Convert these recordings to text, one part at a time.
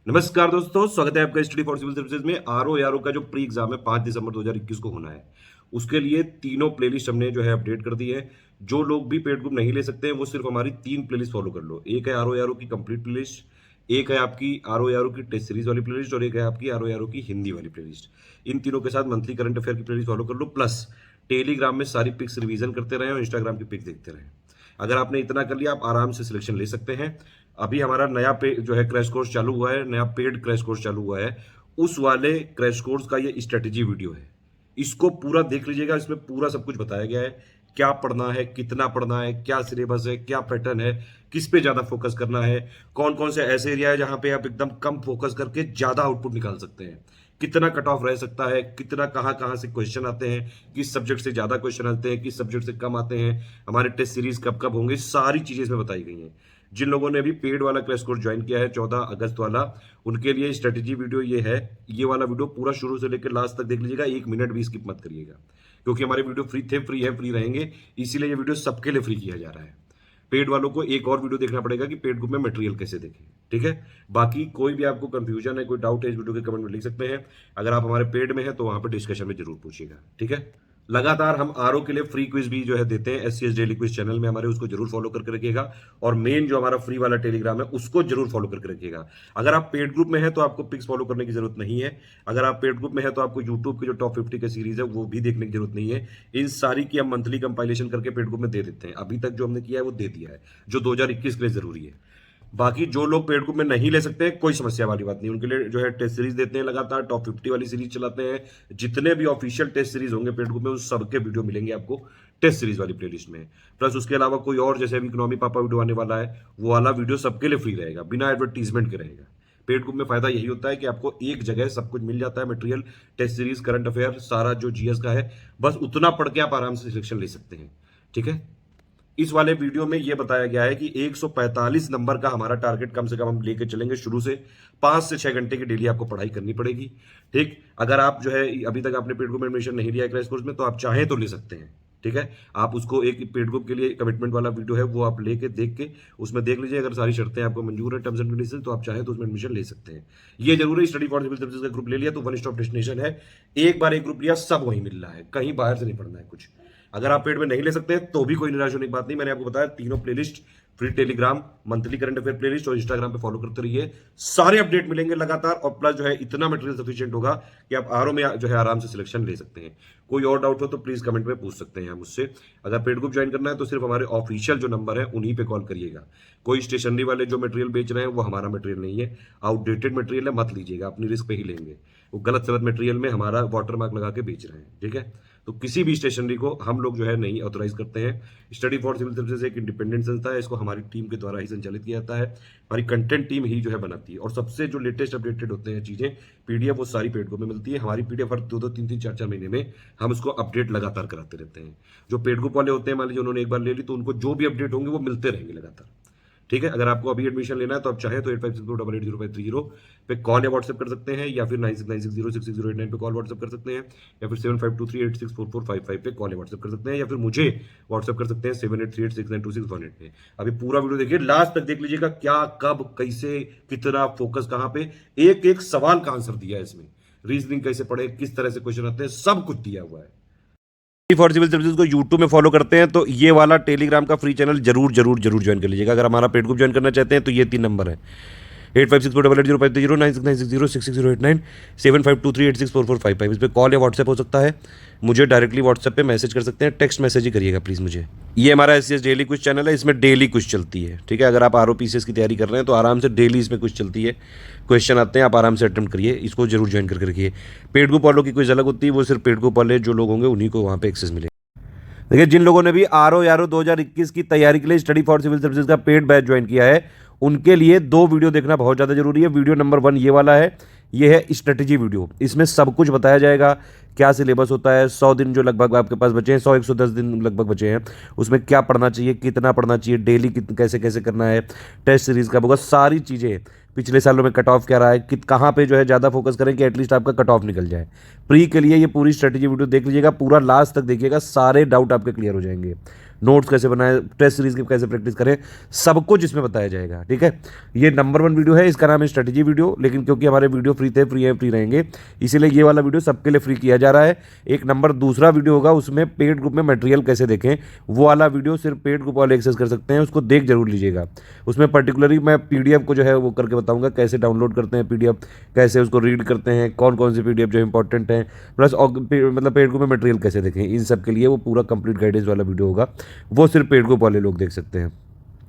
नमस्कार दोस्तों, स्वागत है आपका स्टडी फॉर सिविल सर्विसेज में। आरओ का जो प्री एग्जाम है 5 दिसंबर 2021 को होना है, उसके लिए तीनों प्लेलिस्ट हमने जो है अपडेट कर दी है। जो लोग भी पेड ग्रुप नहीं ले सकते हैं वो सिर्फ हमारी 3 प्लेलिस्ट फॉलो कर लो। एक है आरओ की कंप्लीट प्लेलिस्ट, एक है आपकी आरओ की टेस्ट सीरीज वाली प्लेलिस्ट और एक है आपकी आरओ की हिंदी वाली प्लेलिस्ट। इन तीनों के साथ मंथली करंट अफेयर की प्लेलिस्ट फॉलो कर लो, प्लस टेलीग्राम में सारी पिक्स रिवीजन करते रहें और इंस्टाग्राम की पिक्स देखते रहें। अगर आपने इतना कर लिया आप आराम से सिलेक्शन ले सकते हैं। अभी हमारा नया पे जो है क्रैश कोर्स चालू हुआ है, नया पेड क्रैश कोर्स चालू हुआ है। उस वाले क्रैश कोर्स का ये स्ट्रेटेजी वीडियो है, इसको पूरा देख लीजिएगा। इसमें पूरा सब कुछ बताया गया है, क्या पढ़ना है, कितना पढ़ना है, क्या सिलेबस है, क्या पैटर्न है, किस पे ज्यादा फोकस करना है, कौन कौन से ऐसे एरिया है जहां पे आप एकदम कम फोकस करके ज्यादा आउटपुट निकाल सकते हैं, कितना कट ऑफ रह सकता है, कितना कहां कहां से क्वेश्चन आते हैं, किस सब्जेक्ट से ज्यादा क्वेश्चन आते हैं, किस सब्जेक्ट से कम आते हैं, हमारे टेस्ट सीरीज कब कब होंगे, सारी चीजें इसमें बताई गई हैं। जिन लोगों ने अभी पेड वाला क्रैश कोर्स ज्वाइन किया है 14 अगस्त वाला, उनके लिए स्ट्रेटेजी वीडियो ये है। ये वाला वीडियो पूरा शुरू से लेकर लास्ट तक देख लीजिएगा, 1 मिनट भी स्किप मत करिएगा, क्योंकि हमारे वीडियो फ्री थे, फ्री है, फ्री रहेंगे, इसीलिए ये वीडियो सबके लिए फ्री किया जा रहा है। पेड वालों को एक और वीडियो देखना पड़ेगा कि पेड ग्रुप में मटेरियल कैसे देखें, ठीक है। बाकी कोई भी आपको कंफ्यूजन है, कोई डाउट है, इस वीडियो के कमेंट में लिख सकते हैं। अगर आप हमारे पेड में हैं तो वहां पर डिस्कशन में जरूर पूछिएगा, ठीक है। लगातार हम आरओ के लिए फ्री क्विज भी जो है देते हैं एससीएस डेली क्विज चैनल में हमारे, उसको जरूर फॉलो करके रखिएगा। और मेन जो हमारा फ्री वाला टेलीग्राम है उसको जरूर फॉलो करके रखिएगा। अगर आप पेड ग्रुप में हैं तो आपको पिक्स फॉलो करने की जरूरत नहीं है। अगर आप पेड ग्रुप में है तो आपको यूट्यूब की जो टॉप 50 की सीरीज है वो भी देखने की जरूरत नहीं है। इन सारी की हम मंथली कंपाइलेशन करके पेड ग्रुप में दे देते हैं। अभी तक जो हमने किया है वो दे दिया है, जो 2021 के लिए जरूरी है। बाकी जो लोग पेड ग्रुप में नहीं ले सकते कोई समस्या वाली बात नहीं, उनके लिए जो है टेस्ट सीरीज देते हैं, लगातार टॉप 50 वाली सीरीज चलाते हैं। जितने भी ऑफिशियल टेस्ट सीरीज होंगे पेड ग्रुप में उस सबके वीडियो मिलेंगे आपको टेस्ट सीरीज वाली प्लेलिस्ट में। प्लस उसके अलावा कोई और जैसे अभी इकोनॉमी पापा वीडियो आने वाला है, वो वाला वीडियो सबके लिए फ्री रहेगा, बिना एडवर्टीजमेंट के रहेगा। पेड ग्रुप में फायदा यही होता है कि आपको एक जगह सब कुछ मिल जाता है, material, test series, current affair, सारा जो जीएस का है, बस उतना पढ़ के आप आराम से सिलेक्शन ले सकते हैं, ठीक है। इस वाले वीडियो में यह बताया गया है कि 145 नंबर का हमारा टारगेट कम से कम हम लेके चलेंगे शुरू से। 5 से 6 घंटे की डेली आपको पढ़ाई करनी पड़ेगी, ठीक। अगर आप जो है अभी तक आपने पेड ग्रुप में एडमिशन नहीं लिया है क्रैश कोर्स में, तो आप चाहें तो ले सकते हैं, ठीक है। आप उसको एक पेड ग्रुप के लिए कमिटमेंट वाला वीडियो है वो आप लेके देख के उसमें देख लीजिए। अगर सारी शर्तें आपको मंजूर है, टर्म्स एंड कंडीशन, तो आप चाहें तो उसमें एडमिशन ले सकते हैं। ये जरूर है, स्टडी फॉर सिविल सर्विसेज का ग्रुप ले लिया तो वन स्टॉप डेस्टिनेशन है। एक बार एक ग्रुप लिया सब वहीं मिल रहा है, कहीं बाहर से नहीं पढ़ना है कुछ। अगर आप पेड में नहीं ले सकते तो भी कोई निराश होने की बात नहीं। मैंने आपको बताया तीनों playlist, free Telegram, monthly current affair playlist और इंस्टाग्राम पे फॉलो करते रहिए, सारे अपडेट मिलेंगे लगातार। और प्लस जो है इतना मटेरियल सफिशिएंट होगा कि आप आरओ में जो है आराम से सिलेक्शन ले सकते हैं। कोई और डाउट हो तो प्लीज कमेंट में पूछ सकते हैं मुझसे। अगर पेड ग्रुप ज्वाइन करना है तो सिर्फ हमारे ऑफिशियल जो नंबर है उन्हीं पे कॉल करिएगा। कोई स्टेशनरी वाले जो मटेरियल बेच रहे हैं वो हमारा मटेरियल नहीं है, आउटडेटेड मटेरियल है, मत लीजिएगा, अपनी रिस्क पे ही लेंगे। वो गलत सलत मटेरियल में हमारा वाटरमार्क लगा के बेच रहे हैं, ठीक है। तो किसी भी स्टेशनरी को हम लोग जो है नहीं ऑथोराइज करते हैं। स्टडी फॉर सिविल सर्विसेज एक इंडिपेंडेंट संस्था है, इसको हमारी टीम के द्वारा ही संचालित किया जाता है। हमारी कंटेंट टीम ही जो है बनाती है और सबसे जो लेटेस्ट अपडेटेड होते हैं चीजें पीडीएफ वो सारी पेड ग्रुप में मिलती है। हमारी पीडीएफ हर 2-2, 3-3, 4-4 महीने में हम उसको अपडेट लगातार कराते रहते हैं। जो पेड ग्रुप वाले होते हैं, मान लीजिए उन्होंने एक बार ले ली तो उनको जो भी अपडेट होंगे वो मिलते रहेंगे लगातार, ठीक है। अगर आपको अभी एडमिशन लेना है तो आप चाहे तो 8564880530 पे कॉल या व्हाट्सएप कर सकते हैं, या फिर 9696066089 पे कॉल व्हाट्सएप कर सकते हैं, या फिर 7523864455 पे कॉल या व्हाट्सएप कर सकते हैं, या फिर मुझे व्हाट्सएप कर सकते हैं 7838692618 पे। अभी पूरा वीडियो देखिए, लास्ट तक देख लीजिएगा, क्या कब कैसे कितना फोकस कहां पे, एक एक सवाल का आंसर दिया है इसमें। रीजनिंग कैसे पढ़े, किस तरह से क्वेश्चन आते हैं, सब कुछ दिया हुआ है। फॉर सिविल सर्विसेज को यूट्यूब में फॉलो करते हैं तो ये वाला टेलीग्राम का फ्री चैनल जरूर जरूर जरूर ज्वाइन कर लीजिएगा। अगर हमारा पेड ग्रुप ज्वाइन करना चाहते हैं तो ये 3 नंबर है, 8564880530, 9696066089, 7523864455। इस पर कॉल या व्हाट्सएप हो सकता है। मुझे डायरेक्टली व्हाट्सएप पे मैसेज कर सकते हैं, टेक्स्ट मैसेज ही करिएगा प्लीज़ मुझे। ये हमारा एससीएस डेली क्विज चैनल है, इसमें डेली क्विज चलती है, ठीक है। अगर आप आरओपीसीएस की तैयारी कर रहे हैं तो आराम से डेली इसमें क्विज चलती है, क्वेश्चन आते हैं, आप आराम से अटेम्प्ट करिए, इसको जरूर ज्वाइन करके रखिए। पेड ग्रुप वालों की क्विज अलग होती है, वो सिर्फ पेड ग्रुप वाले जो लोग होंगे उन्हीं को वहाँ पे एक्सेस मिलेगा। देखिए, जिन लोगों ने भी आरओ 2021 की तैयारी के लिए स्टडी फॉर सिविल सर्विसेज का पेड बैच ज्वाइन किया है, उनके लिए 2 वीडियो देखना बहुत ज़्यादा जरूरी है। वीडियो नंबर 1 ये वाला है, ये है स्ट्रेटेजी वीडियो। इसमें सब कुछ बताया जाएगा, क्या सिलेबस होता है, 100 दिन जो लगभग आपके पास बचे हैं, 100-110 दिन लगभग बचे हैं, उसमें क्या पढ़ना चाहिए, कितना पढ़ना चाहिए, डेली कैसे कैसे करना है, टेस्ट सीरीज का होगा, सारी चीज़ें, पिछले सालों में कट ऑफ क्या रहा है, कहाँ पे जो है ज़्यादा फोकस करें कि एटलीस्ट आपका कट ऑफ निकल जाए। प्री के लिए ये पूरी स्ट्रेटेजी वीडियो देख लीजिएगा, पूरा लास्ट तक देखिएगा, सारे डाउट आपके क्लियर हो जाएंगे। नोट्स कैसे बनाएं, टेस्ट सीरीज की कैसे प्रैक्टिस करें, सब कुछ इसमें बताया जाएगा। ठीक है, ये नंबर 1 वीडियो है, इसका नाम है स्ट्रेटेजी वीडियो, लेकिन क्योंकि हमारे वीडियो फ्री थे, फ्री रहेंगे, इसीलिए ये वाला वीडियो सबके लिए फ्री किया जा रहा है। एक नंबर दूसरा वीडियो होगा, उसमें पेड ग्रुप में मटेरियल कैसे देखें, वो वाला वीडियो सिर्फ पेड ग्रुप वाले एक्सेस कर सकते हैं, उसको देख जरूर लीजिएगा। उसमें पर्टिकुलरली मैं पीडीएफ को जो है वो करके बताऊंगा, कैसे डाउनलोड करते हैं पीडीएफ, कैसे उसको रीड करते हैं, कौन कौन सी पीडीएफ जो इंपॉर्टेंट है, प्लस मतलब पेड ग्रुप में मटेरियल कैसे देखें, इन सब के लिए वो पूरा कंप्लीट गाइडेंस वाला वीडियो होगा। वो सिर्फ पेड ग्रुप वाले लोग देख सकते हैं,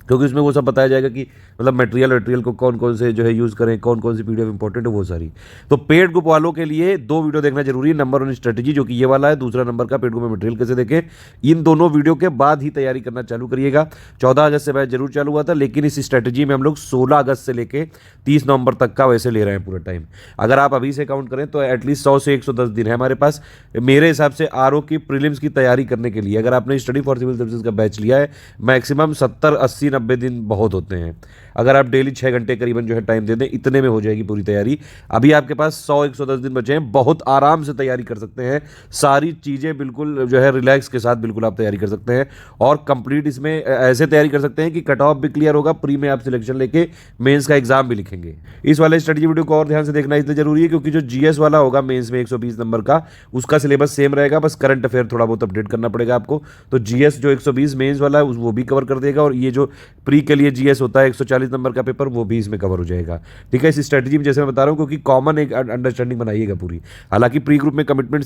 क्योंकि उसमें वो सब बताया जाएगा कि मतलब मटेरियल को कौन कौन से जो है यूज़ करें, कौन कौन सी पीडीएफ इंपॉर्टेंट है, वो सारी। तो पेड ग्रुप वालों के लिए 2 वीडियो देखना जरूरी है, नंबर 1 स्ट्रेटेजी जो कि ये वाला है, दूसरा नंबर का पेड ग्रुप में मटेरियल कैसे देखें। इन दोनों वीडियो के बाद ही तैयारी करना चालू करिएगा। 14 अगस्त से बैच जरूर चालू हुआ था, लेकिन इस स्ट्रेटेजी में हम लोग 16 अगस्त से लेकर 30 नवंबर तक का वैसे ले रहे हैं पूरा टाइम। अगर आप अभी से काउंट करें तो एटलीस्ट 100 से 110 दिन है हमारे पास, मेरे हिसाब से आरओ की प्रीलिम्स की तैयारी करने के लिए। अगर आपने स्टडी फॉर सिविल सर्विसेज का बैच लिया है, मैक्सिमम 70, 80, 90 दिन बहुत होते हैं। अगर आप डेली 6 घंटे करीबन जो है टाइम दे दें, इतने में हो जाएगी पूरी तैयारी। अभी आपके पास 100-110 दिन बचे हैं, बहुत आराम से तैयारी कर सकते हैं, सारी चीज़ें बिल्कुल जो है रिलैक्स के साथ बिल्कुल आप तैयारी कर सकते हैं, और कंप्लीट इसमें ऐसे तैयारी कर सकते हैं कि कट ऑफ भी क्लियर होगा, प्री में आप सिलेक्शन लेके मेंस का एग्जाम भी लिखेंगे। इस वाले स्ट्रेटजी वीडियो को और ध्यान से देखना इसलिए जरूरी है क्योंकि जो जीएस वाला होगा मेंस में 120 नंबर का, उसका सिलेबस सेम रहेगा, बस करंट अफेयर थोड़ा बहुत अपडेट करना पड़ेगा आपको। तो जीएस जो 120 मेंस वाला है वो भी कवर कर देगा, और ये जो प्री के लिए जीएस होता है 140 नंबर का पेपर, वो भी इसमें कवर हो जाएगा। ठीक है, इस स्ट्रेटजी में जैसे मैं बता रहा हूँ, क्योंकि कॉमन एक अंडरस्टैंडिंग बनाइएगा पूरी। हालांकि प्री ग्रुप में कमिटमेंट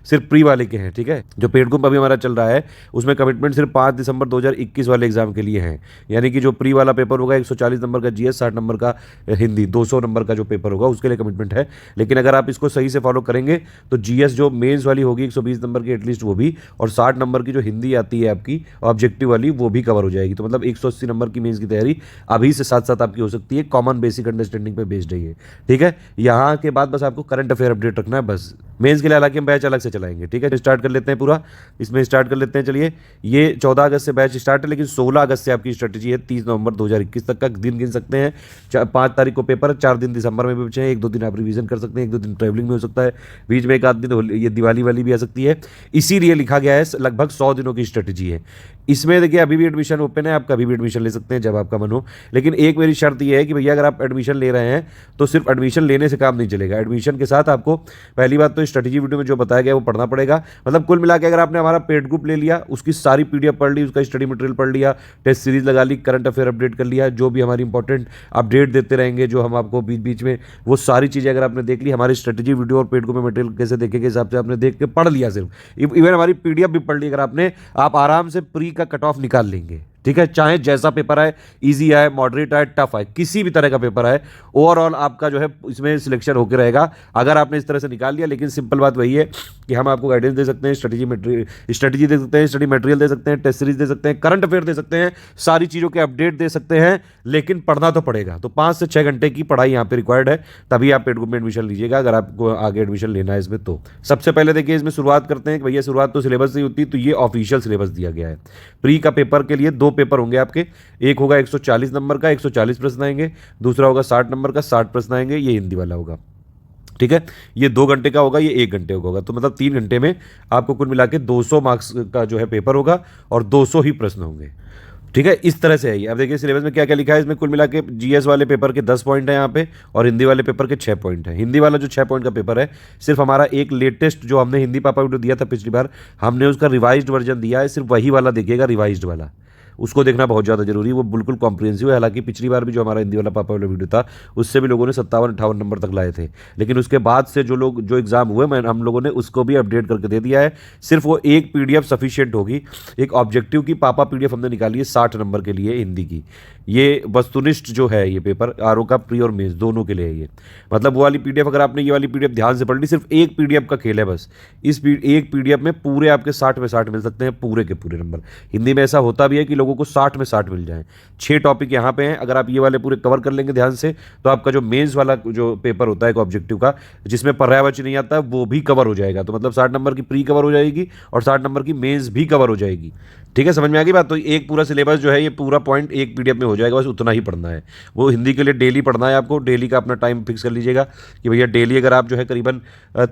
सिर्फ प्री वाले के हैं। ठीक है, जो पेड ग्रुप अभी हमारा चल रहा है उसमें कमिटमेंट सिर्फ 5 दिसंबर 2021 वाले एग्जाम के लिए है। यानी कि जो प्री वाला पेपर होगा 140 नंबर का जीएस, 60 नंबर का हिंदी, 200 नंबर का जो पेपर होगा उसके लिए कमिटमेंट है। लेकिन अगर आप इसको सही से फॉलो करेंगे तो जीएस जो मेंस वाली होगी 120 नंबर की एटलीस्ट वो भी, और 60 नंबर की जो हिंदी आती है आपकी ऑब्जेक्टिव वाली, वो भी कवर हो जाएगी। तो मतलब 180 नंबर की मेंस की तैयारी अभी से साथ साथ आपकी हो सकती है, कॉमन बेसिक अंडरस्टैंडिंग पे बेस्ड है ये। ठीक है, यहाँ के बाद बस आपको करंट अफेयर अपडेट रखना है बस। मेंस के लिए हालांकि हम बैच अलग से चलाएंगे। ठीक है, स्टार्ट कर लेते हैं पूरा, इसमें स्टार्ट कर लेते हैं। चलिए, ये 14 अगस्त से बैच स्टार्ट है, लेकिन 16 अगस्त से आपकी स्ट्रेटेजी है 30 नवंबर 2021 तक का दिन गिन सकते हैं। 5 तारीख को पेपर है, 4 दिन दिसंबर में भी बचे हैं, 1-2 दिन आप रिवीजन कर सकते हैं, 1-2 दिन ट्रैवलिंग में हो सकता है, बीच में 1 आध दिन ये दिवाली वाली भी आ सकती है। इसीलिए लिखा गया है लगभग 100 दिनों की स्ट्रेटेजी है। इसमें देखिए अभी भी एडमिशन ओपन है, आप कभी भी एडमिशन ले सकते हैं जब आपका मन हो। लेकिन एक मेरी शर्त यह है कि भैया अगर आप एडमिशन ले रहे हैं तो सिर्फ एडमिशन लेने से काम नहीं चलेगा, एडमिशन के साथ आपको पहली बात तो स्ट्रेटेजी वीडियो में जो बताया गया वो पढ़ना पड़ेगा। मतलब कुल मिला के अगर आपने हमारा पेड ग्रुप ले लिया, उसकी सारी पीडीएफ पढ़ ली, उसका स्टडी मटेरियल पढ़ लिया, टेस्ट सीरीज लगा ली, करंट अफेयर अपडेट कर लिया, जो भी हमारी इंपॉर्टेंट अपडेट देते रहेंगे जो हम आपको बीच बीच में, वो सारी चीज़ें अगर आपने देख ली, हमारी स्ट्रेटेजी वीडियो और पेड ग्रुप में मटेरियल कैसे देखेंगे हिसाब से आपने देख के पढ़ लिया, सिर्फ इवन हमारी पीडीएफ भी पढ़ ली अगर आपने, आप आराम से प्री का कट ऑफ निकाल लेंगे। ठीक है, चाहे जैसा पेपर आए, इजी आए, मॉडरेट आए, टफ आए, किसी भी तरह का पेपर आए, ओवरऑल आपका जो है इसमें सिलेक्शन होकर रहेगा अगर आपने इस तरह से निकाल लिया। लेकिन सिंपल बात वही है कि हम आपको गाइडेंस दे सकते हैं, स्ट्रेटेजी दे सकते हैं, स्टडी मटेरियल दे सकते हैं, टेस्ट सीरीज दे सकते हैं, करंट अफेयर दे सकते हैं, सारी चीज़ों के अपडेट दे सकते हैं, लेकिन पढ़ना तो पड़ेगा। तो 5 से 6 घंटे की पढ़ाई यहाँ पे रिक्वायर्ड है, तभी आप पेड ग्रुप में एडमिशन लीजिएगा अगर आपको आगे एडमिशन लेना है इसमें। तो सबसे पहले देखिए इसमें शुरुआत करते हैं कि भैया शुरुआत तो सिलेबस से ही होती है, तो ये ऑफिशियल सिलेबस दिया गया है। प्री का पेपर के लिए 2 पेपर होंगे आपके, एक होगा 140 नंबर का, 140 प्रश्न आएंगे, दूसरा होगा 60 नंबर का, 60 प्रश्न आएंगे, ये हिंदी वाला होगा। ठीक है, ये 2 घंटे का होगा, ये 1 घंटे का होगा, तो मतलब 3 घंटे में आपको कुल मिला के 200 मार्क्स का जो है पेपर होगा और 200 ही प्रश्न होंगे। ठीक है, इस तरह से है ये। अब देखिए सिलेबस में क्या क्या लिखा है, इसमें कुल मिला के जीएस वाले पेपर के 10 पॉइंट है यहाँ पे, और हिंदी वाले पेपर के 6 पॉइंट है। हिंदी वाला जो 6 पॉइंट का पेपर है, सिर्फ हमारा एक लेटेस्ट जो हमने हिंदी पापा वीडियो दिया था पिछली बार, हमने उसका रिवाइज्ड वर्जन दिया है, सिर्फ वही वाला देखिएगा, रिवाइज्ड वाला, उसको देखना बहुत ज़्यादा जरूरी है, वो बिल्कुल कॉम्प्रिहेंसिव है। हालांकि पिछली बार भी जो हमारा हिंदी वाला पापा वाला वीडियो था उससे भी लोगों ने 57-58 नंबर तक लाए थे, लेकिन उसके बाद से जो एग्जाम हुए हम लोगों ने उसको भी अपडेट करके दे दिया है। सिर्फ वो एक पीडीएफ सफिशिएंट होगी, एक ऑब्जेक्टिव की पापा पीडीएफ हमने निकाली है 60 नंबर के लिए हिंदी की। ये वस्तुनिष्ठ जो है ये पेपर आरओ का प्री और मेंस दोनों के लिए है ये। मतलब वो वाली पीडीएफ अगर आपने ये वाली पीडीएफ ध्यान से पढ़ ली, सिर्फ एक पीडीएफ का खेल है बस, इस एक पीडीएफ में पूरे आपके 60 में 60 मिल सकते हैं, पूरे के पूरे नंबर। हिंदी में ऐसा होता भी है कि लोगों को 60 में 60 मिल जाए। 6 टॉपिक यहाँ पे हैं, अगर आप ये वाले पूरे कवर कर लेंगे ध्यान से तो आपका जो मेंस वाला जो पेपर होता है एक ऑब्जेक्टिव का, जिसमें पर्यायवाची नहीं आता, वो भी कवर हो जाएगा। तो मतलब 60 नंबर की प्री कवर हो जाएगी और 60 नंबर की मेंस भी कवर हो जाएगी। ठीक है, समझ में आ गई बात। तो एक पूरा सिलेबस जो है ये पूरा पॉइंट एक पीडीएफ में हो जाएगा, बस उतना ही पढ़ना है। वो हिंदी के लिए डेली पढ़ना है आपको, डेली का अपना टाइम फिक्स कर लीजिएगा कि भैया डेली अगर आप जो है करीबन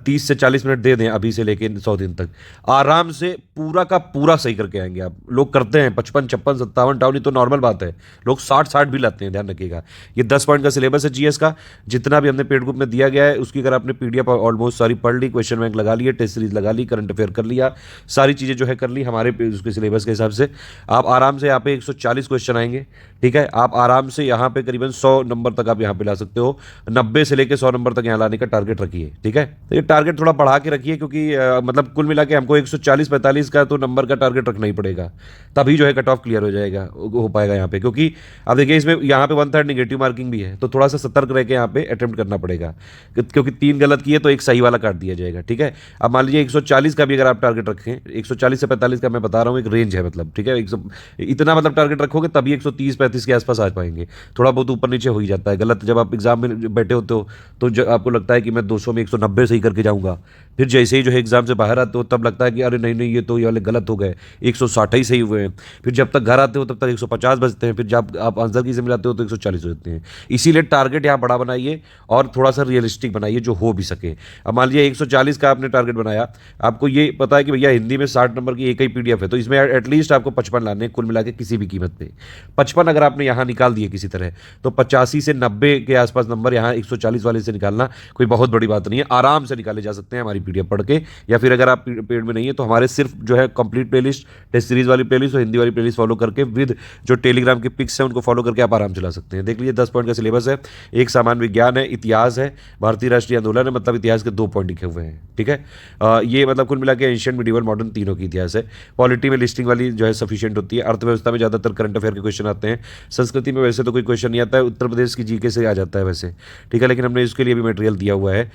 30 से 40 मिनट दे दें अभी से लेके 100 दिन तक, आराम से पूरा का पूरा सही करके आएंगे आप। लोग करते हैं 55, 56, 57 डाउन, ये तो नॉर्मल बात है। लोग 60 भी लाते हैं, ध्यान रखिएगा। ये 10 पॉइंट का सिलेबस है जीएस का, जितना भी हमने पेड ग्रुप में दिया गया है उसकी अगर आपने पीडीएफ ऑलमोस्ट सारी पढ़ ली, क्वेश्चन बैंक लगा लिए, टेस्ट सीरीज लगा ली, करंट अफेयर कर लिया, सारी चीज़ें जो है कर ली हमारे उसके सिलेबस के हिसाब से, आप आराम से यहाँ पे 140 क्वेश्चन आएंगे। ठीक है, आप आराम से यहाँ पे करीबन 100 नंबर तक आप यहाँ पे ला सकते हो। 90 से लेकर 100 नंबर तक यहाँ लाने का टारगेट रखिए। ठीक है, तो ये टारगेट थोड़ा बढ़ा के रखिए, क्योंकि मतलब कुल मिला के हमको 140-45 का तो नंबर का टारगेट रखना ही पड़ेगा, तभी जो है कट ऑफ क्लियर हो जाएगा, हो पाएगा यहाँ पे। क्योंकि आप देखिए इसमें यहाँ पे 1/3 नेगेटिव मार्किंग भी है, तो थोड़ा सा सतर्क रह के यहाँ पे अटेम्प्ट करना पड़ेगा, क्योंकि 3 गलत किए तो एक सही वाला काट दिया जाएगा। ठीक है, अब मान लीजिए 140 का भी अगर आप टारगेट रखें, 140 से 45 का मैं बता रहा हूँ एक रेंज है, मतलब ठीक है, इतना मतलब टारगेट रखोगे तभी 130-35 के आसपास आ पाएंगे। थोड़ा बहुत ऊपर नीचे हो ही जाता है गलत, जब आप एग्जाम में बैठे होते हो तो आपको लगता है कि मैं 200 में 190 सही करके जाऊंगा, फिर जैसे ही जो है एग्जाम से बाहर आते हो तब लगता है कि अरे नहीं नहीं ये तो ये वाले गलत हो गए, 160 ही सही हुए हैं। फिर जब तक घर आते हो तब तक 150 बजते हैं, फिर जब आप आंसर की से मिलाते हो तो 140 हो जाते हैं। इसीलिए टारगेट यहाँ बड़ा बनाइए और थोड़ा सा रियलिस्टिक बनाइए जो हो भी सके। अब मान लीजिए 140 का आपने टारगेट बनाया, आपको ये पता है कि भैया हिंदी में 60 नंबर की एक ही पीडीएफ है, तो इसमें एटलीस्ट आपको 55 लाने हैं कुल मिला के किसी भी कीमत पे। 55 अगर आपने यहाँ निकाल दिए किसी तरह, तो 85 से 90 के आसपास नंबर यहाँ 140 वाले से निकालना कोई बहुत बड़ी बात नहीं है, आराम से निकाले जा सकते हैं हमारी पीडीएफ पढ़ के। या फिर अगर आप पेड में नहीं है तो हमारे सिर्फ जो है कंप्लीट प्लेलिस्ट, टेस्ट सीरीज वाली प्लेलिस्ट और हिंदी वाली प्लेलिस्ट फॉलो करके विद जो टेलीग्राम के पिक्स हैं उनको फॉलो करके आप आराम चला सकते हैं। देख लीजिए 10 पॉइंट का सिलेबस है, एक सामान्य विज्ञान है, इतिहास है, भारतीय राष्ट्रीय आंदोलन है, मतलब इतिहास के 2 पॉइंट लिखे हुए हैं। ठीक है, ये मतलब कुल मिला के एंशियंट, मिडिवल, मॉडर्न तीनों की इतिहास है। पॉलिटी में लिस्टिंग वाली जो है सफिशिएंट होती है। अर्थव्यवस्था में ज़्यादातर करंट अफेयर के क्वेश्चन आते हैं। संस्कृति में वैसे तो कोई क्वेश्चन नहीं आता है, उत्तर प्रदेश की जीके से आ जाता है वैसे। ठीक है, लेकिन हमने इसके लिए भी मटेरियल दिया हुआ है।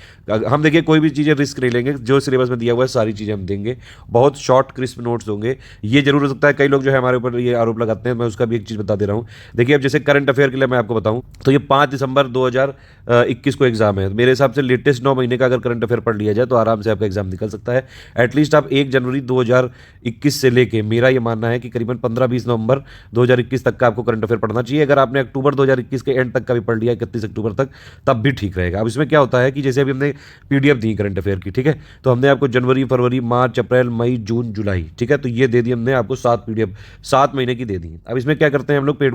हम देखिए कोई भी चीज़ें रिस्क नहीं लेंगे, जो सिलेबस में दिया हुआ है सारी चीज़ें हम देंगे। बहुत शॉर्ट क्रिस्प नोट्स होंगे। ये जरूर हो सकता है कई लोग जो है हमारे ऊपर ये आरोप लगाते हैं, मैं उसका भी एक चीज़ बता दे रहा हूँ। देखिए अब जैसे करंट अफेयर के लिए मैं आपको बताऊँ तो ये 5 दिसंबर 2021 को एग्जाम है। मेरे हिसाब से लेटेस्ट 9 महीने का अगर करंट अफेयर पढ़ लिया जाए तो आराम से आपका एग्जाम निकल सकता है। एटलीस्ट आप 1 जनवरी 2021 से लेके, मेरा ये मानना है कि करीबन 15-20 नवंबर 2021 तक का आपको करंट अफेयर पढ़ना चाहिए। अगर आपने अक्टूबर 2021 के एंड तक का भी पढ़ लिया 31 अक्टूबर तक, तब भी ठीक रहेगा। अब इसमें क्या होता है कि जैसे अभी हमने पीडीएफ दी करंट अफेयर की, ठीक है, तो हमने आपको जनवरी, फरवरी, मार्च, अप्रैल, मई, जून, जुलाई, ठीक है, तो ये दे दी हमने आपको 7 पीडीएफ 7 महीने की दे दी। अब इसमें क्या करते हैं हम लोग पेड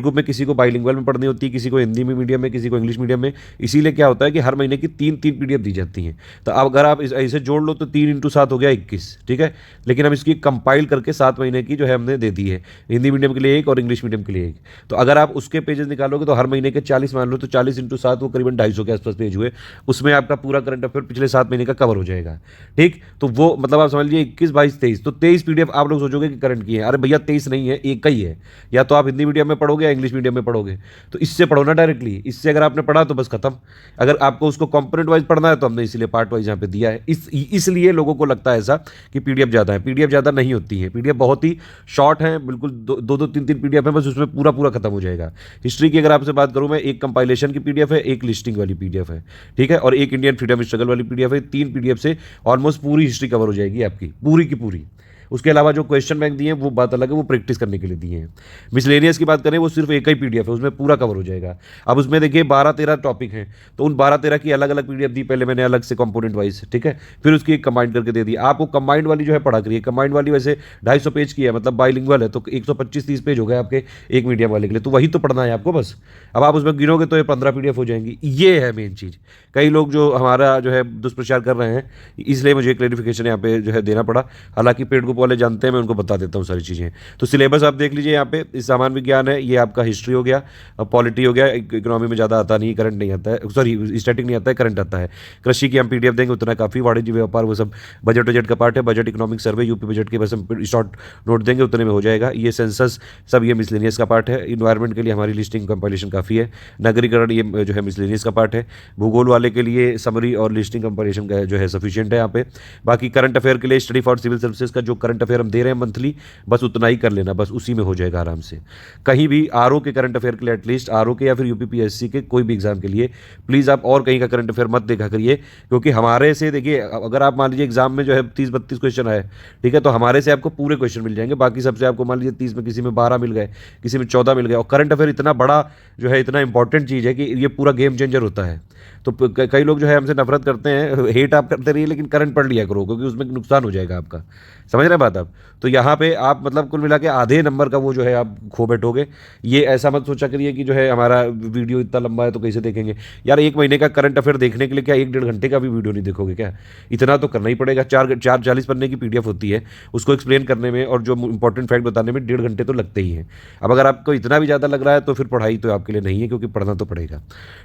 ग्रुप में किसी को बाइलिंगुअल में पढ़नी होती है, किसी को हिंदी में मीडियम में, किसी को इंग्लिश मीडियम में। इसीलिए क्या होता है कि हर महीने की 3-3 पीडीएफ दी जाती हैं। तो अब अगर आप ऐसे जोड़ लो तो 3 × 7 हो गया 21। ठीक है, लेकिन हम इसकी कंपाइल करके 7 महीने की जो है हमने दे दी है, हिंदी मीडियम के लिए एक और इंग्लिश मीडियम के लिए एक। तो अगर आप उसके पेजेस निकालोगे तो हर महीने के 40 मान लो, तो 40 × 7 वो करीबन 250 के आसपास पेज हुए। उसमें आपका पूरा करंट अफेयर पिछले 7 महीने का कवर हो जाएगा। ठीक, तो वो मतलब आप समझ लीजिए 21, 22, 23, तो 23 पीडीएफ आप लोग सोचोगे कि करंट की है। अरे भैया 23 नहीं है, एक का ही है। या तो आप हिंदी मीडियम में पढ़ोगे या इंग्लिश मीडियम में पढ़ोगे, तो इससे पढ़ो ना डायरेक्टली। इससे अगर आपने पढ़ा तो बस खत्म। अगर आपको उसको कंपोनेंट वाइज पढ़ना है तो हमने इसलिए पार्ट वाइज यहाँ पे दिया है। इसलिए लोगों को लगता है ऐसा कि पीडीएफ ज़्यादा है। पीडीएफ ज़्यादा नहीं होती है, पीडीएफ बहुत ही शॉर्ट है, बिल्कुल 2-2, 3-3 पीडीएफ है, बस उसमें पूरा खत्म हो जाएगा। हिस्ट्री की अगर आपसे बात करूँ मैं, एक कंपाइलेशन की पीडीएफ है, एक लिस्टिंग वाली पीडीएफ है, ठीक है, और एक इंडियन फ्रीडम स्ट्रगल वाली पीडीएफ है। 3 पीडीएफ से ऑलमोस्ट पूरी हिस्ट्री कवर हो जाएगी आपकी, पूरी की पूरी। उसके अलावा जो क्वेश्चन बैंक दिए हैं वो बात अलग है, वो प्रैक्टिस करने के लिए दिए हैं। मिसलेनियस की बात करें, वो सिर्फ एक ही पीडीएफ है, उसमें पूरा कवर हो जाएगा। अब उसमें देखिए 12-13 टॉपिक हैं, तो उन 12-13 की अलग अलग पीडीएफ दी पहले मैंने अलग से कंपोनेंट वाइज, ठीक है, फिर उसकी एक कंबाइंड करके दे दी। आपको कंबाइंड वाली जो है पढ़ा करिए। कंबाइंड वाली वैसे 250 पेज की है, मतलब बाइलिंगुअल है, तो 125-30 पेज हो गए आपके एक मीडियम वाले के लिए, तो वही तो पढ़ना है आपको बस। अब आप उसमें गिनोगे तो ये 15 पीडीएफ हो जाएंगी। ये है मेन चीज़। कई लोग जो हमारा जो है दुष्प्रचार कर रहे हैं, इसलिए मुझे क्लैरिफिकेशन यहाँ पे जो है देना पड़ा। हालांकि पेड ग्रुप वाले जानते हैं, मैं उनको बता देता हूँ सारी चीज़ें। तो सिलेबस आप देख लीजिए यहाँ पे, इस सामान्य विज्ञान है, ये आपका हिस्ट्री हो गया, पॉलिटी हो गया, इकोनॉमी में ज़्यादा आता नहीं, करंट नहीं आता है, सॉरी स्टैटिक नहीं आता है, करंट आता है। कृषि की हम पीडीएफ देंगे उतना काफ़ी, वाणिज्य व्यापार वो सब बजट का पार्ट है, budget economic survey UP budget के बस हम शॉर्ट नोट देंगे, उतने में हो जाएगा। ये सेंसस सब ये मिसलेनियस का पार्ट है। इन्वायरमेंट के लिए हमारी लिस्टिंग कंपाइलेशन काफ़ी है। नगरीकरण ये जो है मिसलेनियस का पार्ट है। भूगोल वाले के लिए समरी और लिस्टिंग कंपाइलेशन का जो है सफिशिएंट है यहाँ पे। बाकी करंट अफेयर के लिए स्टडी फॉर सिविल सर्विसेज का जो करंट करंट अफेयर हम दे रहे हैं मंथली, बस उतना ही कर लेना, बस उसी में हो जाएगा आराम से। कहीं भी आरओ के करंट अफेयर के लिए, एटलीस्ट आरओ के या फिर यूपीपीएससी के कोई भी एग्जाम के लिए प्लीज़ आप और कहीं का करंट अफेयर मत देखा करिए, क्योंकि हमारे से देखिए, अगर आप मान लीजिए एग्जाम में जो है 30-32 क्वेश्चन आए, ठीक है, तो हमारे से आपको पूरे क्वेश्चन मिल जाएंगे, बाकी सबसे आपको मान लीजिए 30 में किसी में 12 मिल गए, किसी में 14 मिल गए। और करंट अफेयर इतना बड़ा जो है, इतना इंपॉर्टेंट चीज़ है कि ये पूरा गेम चेंजर होता है। तो कई लोग जो है हमसे नफरत करते हैं, हेट आप करते रहिए, लेकिन करंट पढ़ लिया करो, क्योंकि उसमें नुकसान हो जाएगा आपका। समझ रहे हैं बात आप? तो यहाँ पे आप मतलब कुल मिला के आधे नंबर का वो जो है आप खो बैठोगे। ये ऐसा मत सोचा करिए कि जो है हमारा वीडियो इतना लंबा है तो कैसे देखेंगे यार। 1 महीने का करंट अफेयर देखने के लिए क्या 1-1.5 घंटे का भी वीडियो नहीं देखोगे क्या? इतना तो करना ही पड़ेगा। 40 पन्ने की पीडीएफ होती है, उसको एक्सप्लेन करने में और जो इंपॉर्टेंट फैक्ट बताने में 1.5 घंटे तो लगते ही हैं। अब अगर आपको इतना भी ज़्यादा लग रहा है तो फिर पढ़ाई तो आपके लिए नहीं है, क्योंकि पढ़ना तो पड़ेगा।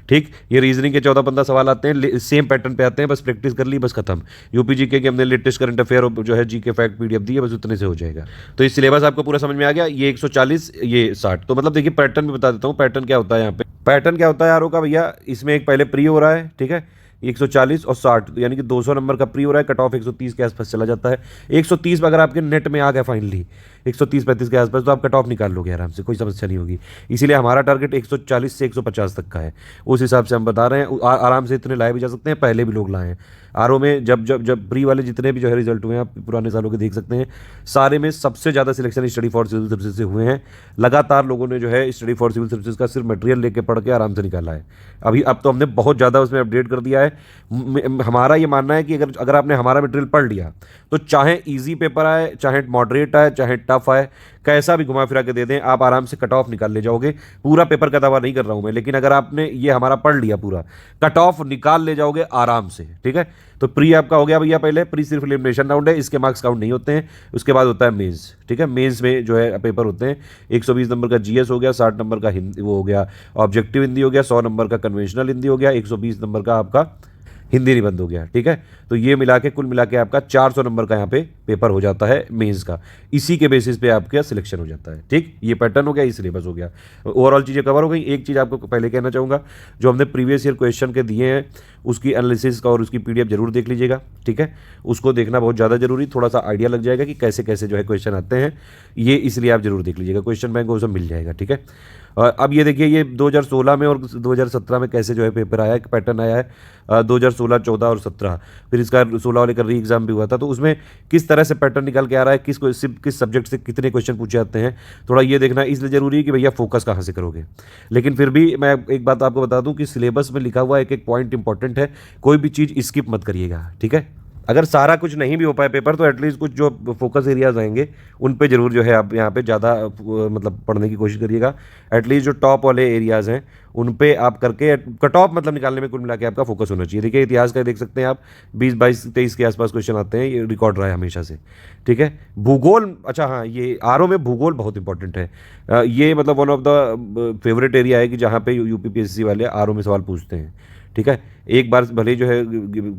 ठीक, ये रीजनिंग के 14-15 सवाल आते हैं, सेम पैटर्न पे आते हैं, बस प्रैक्टिस कर ली, बस खत्म। यूपी जीके के हमने लेटेस्ट करंट अफेयर जो है जीके फैक्ट पीडीएफ दी है, बस उतने से हो जाएगा। तो इस सिलेबस आपको पूरा समझ में आ गया। ये 140, ये 60। तो मतलब देखिए पैटर्न भी बता देता हूँ, पैटर्न क्या होता है यहाँ पे। पैटर्न क्या होता है आरओ का भैया, इसमें एक पहले प्री हो रहा है, ठीक है, 140 और 60, यानी कि 200 नंबर का प्री हो रहा है, कट ऑफ 130 के आसपास चला जाता है। 130 में अगर आपके नेट में आ गया फाइनली 130-35 के आसपास, तो आप कट ऑफ निकाल लोगे आराम से, कोई समस्या नहीं होगी। इसीलिए हमारा टारगेट 140 से 150 तक का है, उस हिसाब से हम बता रहे हैं। आराम से इतने लाए भी जा सकते हैं, पहले भी लोग लाए हैं आरओ में। जब प्री वाले जितने भी जो है रिजल्ट हुए हैं, आप पुराने सालों के देख सकते हैं, सारे में सबसे ज़्यादा selection study for civil services से हुए हैं। लगातार लोगों ने जो है स्टडी फॉर सिविल सर्विसेज का सिर्फ मटेरियल लेके पढ़ के आराम से निकाला है। अब तो हमने बहुत ज़्यादा उसमें अपडेट कर दिया है। हमारा ये मानना है कि अगर आपने हमारा मटेरियल पढ़ लिया, तो चाहे ईजी पेपर आए, चाहे मॉडरेट आए, चाहे टफ आए, कैसा भी घुमा फिरा के दे दें, आप आराम से कट ऑफ निकाल ले जाओगे। पूरा पेपर का दावा नहीं कर रहा हूं मैं, लेकिन अगर आपने ये हमारा पढ़ लिया पूरा, कट ऑफ निकाल ले जाओगे आराम से। ठीक है, तो प्री आपका हो गया भैया। पहले प्री सिर्फ एलिमिनेशन राउंड है, इसके मार्क्स काउंट नहीं होते हैं। उसके बाद होता है मेंस। ठीक है, मेंस में जो है पेपर होते हैं, 120 नंबर का जीएस हो गया, 60 नंबर का हिंदी वो हो गया ऑब्जेक्टिव हिंदी हो गया, 100 नंबर का कन्वेंशनल हिंदी हो गया, 120 नंबर का आपका हिंदी निबंध हो गया। ठीक है, तो ये मिला के कुल मिला के आपका 400 नंबर का यहाँ पे पेपर हो जाता है मेंस का। इसी के बेसिस पे आपका सिलेक्शन हो जाता है। ठीक, ये पैटर्न हो गया, ये सिलेबस हो गया, ओवरऑल चीज़ें कवर हो गई। एक चीज़ आपको पहले कहना चाहूँगा, जो हमने प्रीवियस ईयर क्वेश्चन के दिए हैं, उसकी एनालिसिस का और उसकी पीडीएफ जरूर देख लीजिएगा। ठीक है, उसको देखना बहुत ज़्यादा जरूरी, थोड़ा सा आइडिया लग जाएगा कि कैसे कैसे जो है क्वेश्चन आते हैं, ये इसलिए आप जरूर देख लीजिएगा। क्वेश्चन बैंक वो सब मिल जाएगा। ठीक है, अब ये देखिए, ये 2016 में और 2017 में कैसे जो है पेपर आया है, पैटर्न आया है। 2016, 14 और 17, फिर इसका 16 वाले का री एग्जाम भी हुआ था, तो उसमें किस तरह से पैटर्न निकल के आ रहा है, किस सब्जेक्ट से कितने क्वेश्चन पूछे जाते हैं, थोड़ा ये देखना इसलिए जरूरी है कि भैया फोकस कहाँ से करोगे। लेकिन फिर भी मैं एक बात आपको बता दूं कि सिलेबस में लिखा हुआ एक एक पॉइंट इंपॉर्टेंट है, कोई भी चीज़ स्किप मत करिएगा। ठीक है, अगर सारा कुछ नहीं भी हो पाए पेपर, तो एटलीस्ट कुछ जो फोकस एरियाज आएंगे उन पे जरूर जो है आप यहाँ पे ज़्यादा मतलब पढ़ने की कोशिश करिएगा। एटलीस्ट जो टॉप वाले एरियाज़ हैं उन पे आप करके कट ऑफ मतलब निकालने में कुल मिला के आपका फोकस होना चाहिए। देखिए, इतिहास का देख सकते हैं आप, 20, 22, 23 के आसपास क्वेश्चन आते हैं, ये रिकॉर्ड रहा है हमेशा से। ठीक है, भूगोल, अच्छा हाँ, ये आरओ में भूगोल बहुत इंपॉर्टेंट है। ये मतलब one of the favourite area है कि जहाँ पे यूपीपीएससी वाले आरओ में सवाल पूछते हैं। ठीक है, एक बार भले जो है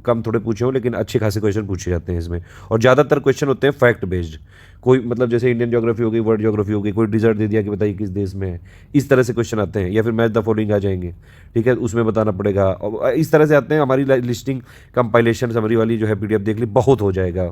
कम थोड़े पूछे हो, लेकिन अच्छे खासे क्वेश्चन पूछे जाते हैं इसमें, और ज़्यादातर क्वेश्चन होते हैं फैक्ट बेस्ड। कोई मतलब जैसे इंडियन ज्योग्राफी हो गई, वर्ल्ड ज्योग्राफी हो गई, कोई डिजर्ट दे दिया कि बताइए किस देश में है, इस तरह से क्वेश्चन आते हैं, या फिर मैच द फॉलोइंग आ जाएंगे। ठीक है, उसमें बताना पड़ेगा, और इस तरह से आते हैं। हमारी लिस्टिंग कंपाइलेशन समरी वाली जो है पीडीएफ देख ली, बहुत हो जाएगा।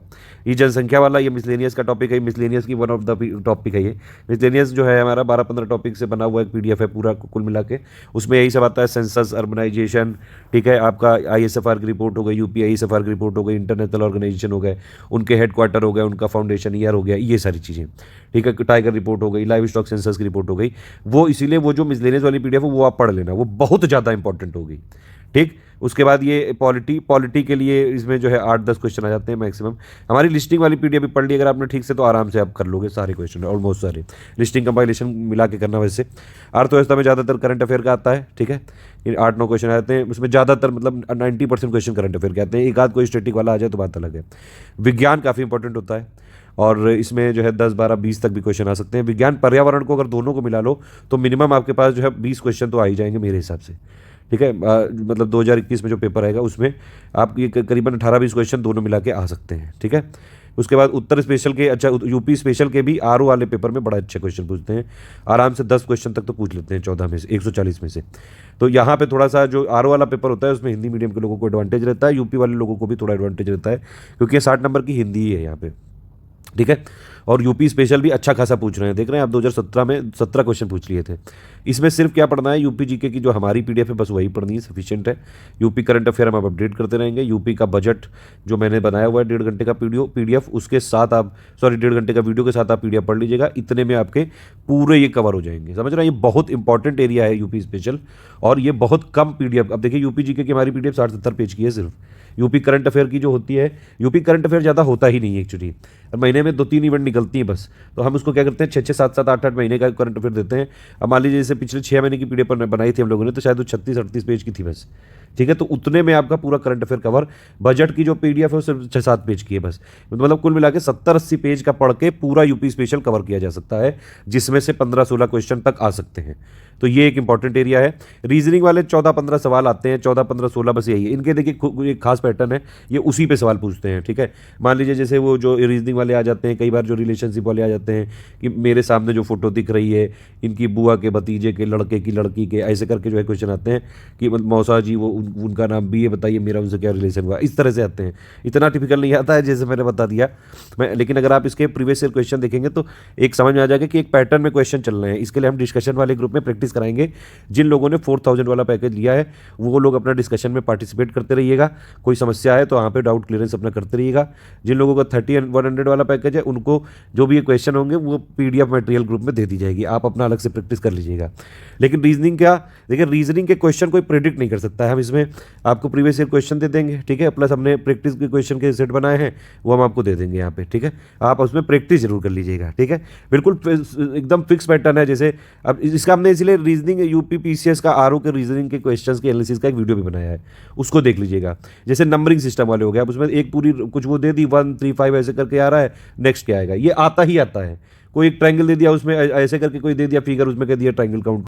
ये जनसंख्या वाला, ये मिसलेनियस का टॉपिक है, मिसलेनियस की वन ऑफ द टॉपिक है ये। मिसलेनियस जो है हमारा 12-15 टॉपिक से बना हुआ एक पीडीएफ है पूरा कुल मिला के। उसमें यही सब आता है, सेंसस, अर्बनाइजेशन, ठीक है, आपका आईएसएफआर की रिपोर्ट हो गई, यूपी आईएसएफआर की रिपोर्ट हो गई, इंटरनेशनल ऑर्गेनाइजेशन हो गए, उनके हेडक्वार्टर हो गए, उनका फाउंडेशन ईयर हो गया, ये सारी चीज़ें। ठीक है, टाइगर रिपोर्ट हो गई, लाइव स्टॉक सेंसस की रिपोर्ट हो गई। वो इसीलिए वो जो मिसलेनियस वाली पीडीएफ है वो आप पढ़ लेना, वो बहुत ज़्यादा इंपॉर्टेंट होगी। ठीक, उसके बाद ये पॉलिटी के लिए इसमें जो है 8-10 क्वेश्चन आ जाते हैं मैक्सिमम। हमारी लिस्टिंग वाली पीडीएफ भी पढ़ ली अगर आपने ठीक से, तो आराम से आप कर लोगे सारे क्वेश्चन, ऑलमोस्ट सारे। लिस्टिंग कंपाइलेशन मिला के करना। वैसे अर्थव्यवस्था में ज़्यादातर करंट अफेयर का आता है। ठीक है, 8-9 क्वेश्चन आते हैं उसमें, ज़्यादातर मतलब 90% क्वेश्चन करंट अफेयर के आते हैं। एक आध कोई स्टैटिक वाला आ जाए तो बात अलग है। विज्ञान काफ़ी इंपॉर्टेंट होता है, और इसमें जो है 10, 12, 20 तक भी क्वेश्चन आ सकते हैं। विज्ञान पर्यावरण को अगर दोनों को मिला लो तो मिनिमम आपके पास जो है 20 क्वेश्चन तो आ ही जाएंगे मेरे हिसाब से। ठीक है, मतलब 2021 में जो पेपर आएगा उसमें आप ये करीबन 18-20 क्वेश्चन दोनों मिला के आ सकते हैं। ठीक है, उसके बाद उत्तर स्पेशल के, अच्छा यूपी स्पेशल के भी आरओ वाले पेपर में बड़ा अच्छे क्वेश्चन पूछते हैं, आराम से 10 क्वेश्चन तक तो पूछ लेते हैं 14 में से, 140 में से। तो यहाँ पे थोड़ा सा जो आरओ वाला पेपर होता है उसमें हिंदी मीडियम के लोगों को एडवांटेज रहता है, यूपी वाले लोगों को भी थोड़ा एडवांटेज रहता है, क्योंकि 60 नंबर की हिंदी ही है यहाँ पे। ठीक है। और यूपी स्पेशल भी अच्छा खासा पूछ रहे हैं, देख रहे हैं आप 2017 में 17 क्वेश्चन पूछ लिए थे। इसमें सिर्फ क्या पढ़ना है, यूपी जीके की जो हमारी पीडीएफ है बस वही पढ़नी है, सफिशिएंट है। यूपी करंट अफेयर हम अपडेट करते रहेंगे। यूपी का बजट जो मैंने बनाया हुआ है 1.5 घंटे का पीडीएफ उसके साथ आप 1.5 घंटे का वीडियो के साथ आप पीडीएफ पढ़ लीजिएगा, इतने में आपके पूरे ये कवर हो जाएंगे। समझ रहे हैं, ये बहुत इंपॉर्टेंट एरिया है यूपी स्पेशल, और ये बहुत कम पीडीएफ। अब देखिए यूपी जीके की हमारी पीडीएफ 60-70 पेज की है सिर्फ। यूपी करंट अफेयर की जो होती है, यूपी करंट अफेयर ज़्यादा होता ही नहीं है एक्चुअली, महीने में 2-3 इवेंट निकलती हैं बस, तो हम उसको क्या करते हैं 6-6, 7-7, 8-8 महीने का करंट अफेयर देते हैं। अब मान लीजिए जैसे पिछले 6 महीने की पीडीएफ बनाई थी हम लोगों ने, तो शायद वो 36-38 पेज की थी बस, ठीक है। तो उतने में आपका पूरा करंट अफेयर कवर। बजट की जो पीडीएफ है वो सिर्फ 6-7 पेज की है बस, मतलब कुल मिला के 70-80 पेज का पढ़ के पूरा यूपी स्पेशल कवर किया जा सकता है, जिसमें से 15-16 क्वेश्चन तक आ सकते हैं। तो ये एक इंपॉर्टेंट एरिया है। रीजनिंग वाले 14-15 सवाल आते हैं, 14-15-16 बस यही है इनके। देखिए एक खास पैटर्न है, ये उसी पे सवाल पूछते हैं, ठीक है। मान लीजिए जैसे वो जो रीजनिंग वाले आ जाते हैं, कई बार जो रिलेशनशिप वाले आ जाते हैं कि मेरे सामने जो फोटो दिख रही है इनकी बुआ के भतीजे के लड़के की लड़की के, ऐसे करके जो है क्वेश्चन आते हैं कि मौसा जी वो उनका नाम बी है, बताइए मेरा उनसे क्या रिलेशन हुआ, इस तरह से आते हैं। इतना टिपिकल नहीं आता है जैसे मैंने बता दिया लेकिन अगर आप इसके प्रीवियस ईयर क्वेश्चन देखेंगे तो एक समझ में आ जाएगा कि एक पैटर्न में क्वेश्चन चल रहे हैं। इसके लिए हम डिस्कशन वाले ग्रुप में प्रैक्टिस कराएंगे। जिन लोगों ने 4000 वाला पैकेज लिया है वो लोग अपना डिस्कशन में पार्टिसिपेट करते रहिएगा, कोई समस्या है तो वहाँ पे डाउट क्लियरेंस अपना करते रहिएगा। जिन लोगों का 30-100 वाला पैकेज है उनको जो भी ये क्वेश्चन होंगे वो पीडीएफ मटेरियल ग्रुप में दे दी जाएगी, आप अपना अलग से प्रैक्टिस कर लीजिएगा। लेकिन रीजनिंग क्या, देखिए रीजनिंग के क्वेश्चन कोई प्रेडिक्ट नहीं कर सकता है, हम इसमें आपको प्रीवियस ईयर क्वेश्चन दे देंगे, ठीक है, प्लस हमने प्रैक्टिस के क्वेश्चन के सेट बनाए हैं वो हम आपको दे देंगे यहाँ पे, ठीक है। आप उसमें प्रैक्टिस जरूर कर लीजिएगा, ठीक है। बिल्कुल एकदम फिक्स पैटर्न है। जैसे अब इसका हमने इसलिए रीजनिंग यूपी पीसीएस का आरओ के रीजनिंग के क्वेश्चंस के एनालिसिस का एक वीडियो भी बनाया है, उसको देख लीजिएगा। जैसे नंबरिंग सिस्टम वाले हो गए, अब उसमें एक पूरी कुछ वो दे दी 1 3 5 ऐसे करके आ रहा है, नेक्स्ट क्या आएगा ये आता ही आता है। कोई एक ट्रायंगल दे दिया उसमें ऐसे करके कोई दे दिया फिगर, उसमें कह दिया ट्रायंगल काउंट।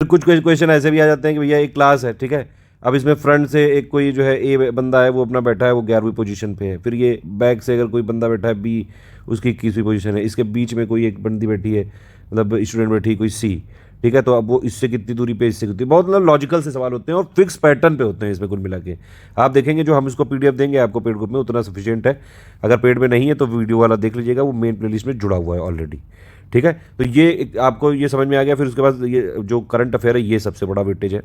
कुछ क्वेश्चन ऐसे भी आ जाते हैं कि भैया एक क्लास है, ठीक है, अब इसमें फ्रंट से एक कोई जो है ए बंदा है वो अपना बैठा है, वो 11वीं पोजीशन पे है, फिर ये बैक से अगर कोई बंदा बैठा है बी, उसकी 21वीं पोजीशन है, इसके बीच में कोई एक बंदी बैठी है, मतलब स्टूडेंट बैठी है कोई सी, ठीक है, तो अब वो इससे कितनी दूरी पे, इससे कितनी, बहुत मतलब लॉजिकल से सवाल होते हैं और फिक्स पैटर्न पे होते हैं इसमें कुल मिला के। आप देखेंगे जो हम इसको पीडीएफ देंगे आपको पेड ग्रुप में उतना सफिशिएंट है। अगर पेड में नहीं है तो वीडियो वाला देख लीजिएगा, वो मेन प्लेलिस्ट में जुड़ा हुआ है ऑलरेडी, ठीक है। तो ये आपको ये समझ में आ गया। फिर उसके बाद ये जो करंट अफेयर है ये सबसे बड़ा वेटेज है।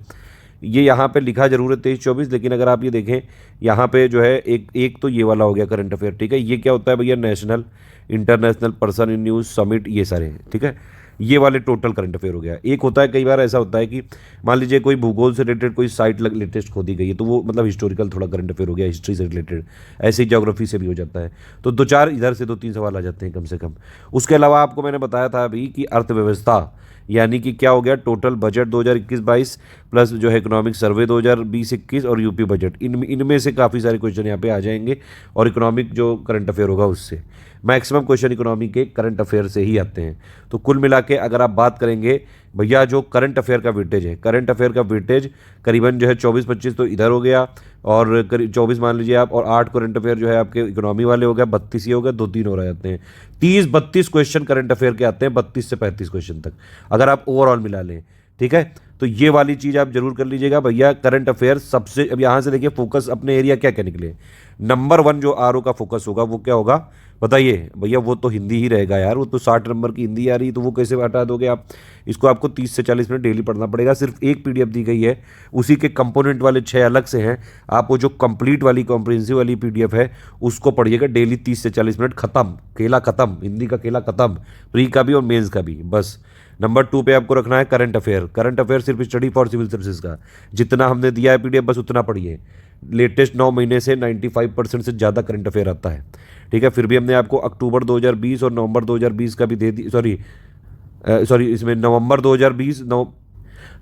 ये यहाँ पे लिखा जरूर है 23-24, लेकिन अगर आप ये देखें यहाँ पे जो है एक तो ये वाला हो गया करंट अफेयर, ठीक है। ये क्या होता है भैया, national, international, person in news, summit, ये सारे हैं, ठीक है। ये वाले टोटल करंट अफेयर हो गया। एक होता है, कई बार ऐसा होता है कि मान लीजिए कोई भूगोल से रिलेटेड कोई साइट लेटेस्ट खोदी गई है तो वो मतलब हिस्टोरिकल थोड़ा करंट अफेयर हो गया, हिस्ट्री से रिलेटेड। ऐसे ही ज्योग्राफी से भी हो जाता है, तो 2-4 इधर से 2-3 सवाल आ जाते हैं कम से कम। उसके अलावा आपको मैंने बताया था अभी कि अर्थव्यवस्था, यानी कि क्या हो गया, टोटल बजट 2021-22 प्लस जो है इकोनॉमिक सर्वे 2020-21 और यूपी बजट, इनमें से काफ़ी सारे क्वेश्चन यहाँ पे आ जाएंगे। और इकोनॉमिक जो करंट अफेयर होगा उससे मैक्सिमम क्वेश्चन इकोनॉमी के करंट अफेयर से ही आते हैं। तो कुल मिला के अगर आप बात करेंगे भैया जो करंट अफेयर का वेटेज है, करंट अफेयर का वेटेज करीबन जो है 24-25 तो इधर हो गया, और करीब 24 मान लीजिए आप, और 8 करंट अफेयर जो है आपके इकोनॉमी वाले हो गए, 32 ही हो गए, 2-3 हो रह जाते हैं। 30-32 क्वेश्चन करंट अफेयर के आते हैं, 32 से 35 क्वेश्चन तक अगर आप ओवरऑल मिला लें, ठीक है। तो ये वाली चीज़ आप जरूर कर लीजिएगा भैया। करंट अफेयर सबसे, अब यहाँ से देखिए फोकस अपने एरिया क्या क्या निकले। नंबर 1 जो आरओ का फोकस होगा वो क्या होगा बताइए भैया, वो तो हिंदी ही रहेगा यार, वो तो 60 नंबर की हिंदी आ रही है, तो वो कैसे हटा दोगे आप। इसको आपको 30 से 40 मिनट डेली पढ़ना पड़ेगा। सिर्फ एक पीडीएफ दी गई है, उसी के कंपोनेंट वाले 6 अलग से हैं। आप वो जो कंप्लीट वाली कॉम्प्रिहेंसिव वाली पीडीएफ है उसको पढ़िएगा डेली 30 से 40 मिनट, खत्म, केला खत्म, हिंदी का केला खत्म, प्री का भी और मेंस का भी। बस नंबर 2 पे आपको रखना है करंट अफेयर। करंट अफेयर सिर्फ स्टडी फॉर सिविल सर्विसेज का, जितना हमने दिया है पीडीएफ बस उतना पढ़िए। लेटेस्ट 9 महीने से 95% से ज़्यादा करंट अफेयर आता है, ठीक है। फिर भी हमने आपको अक्टूबर 2020 और नवंबर 2020 का भी दे दी, सॉरी इसमें नवंबर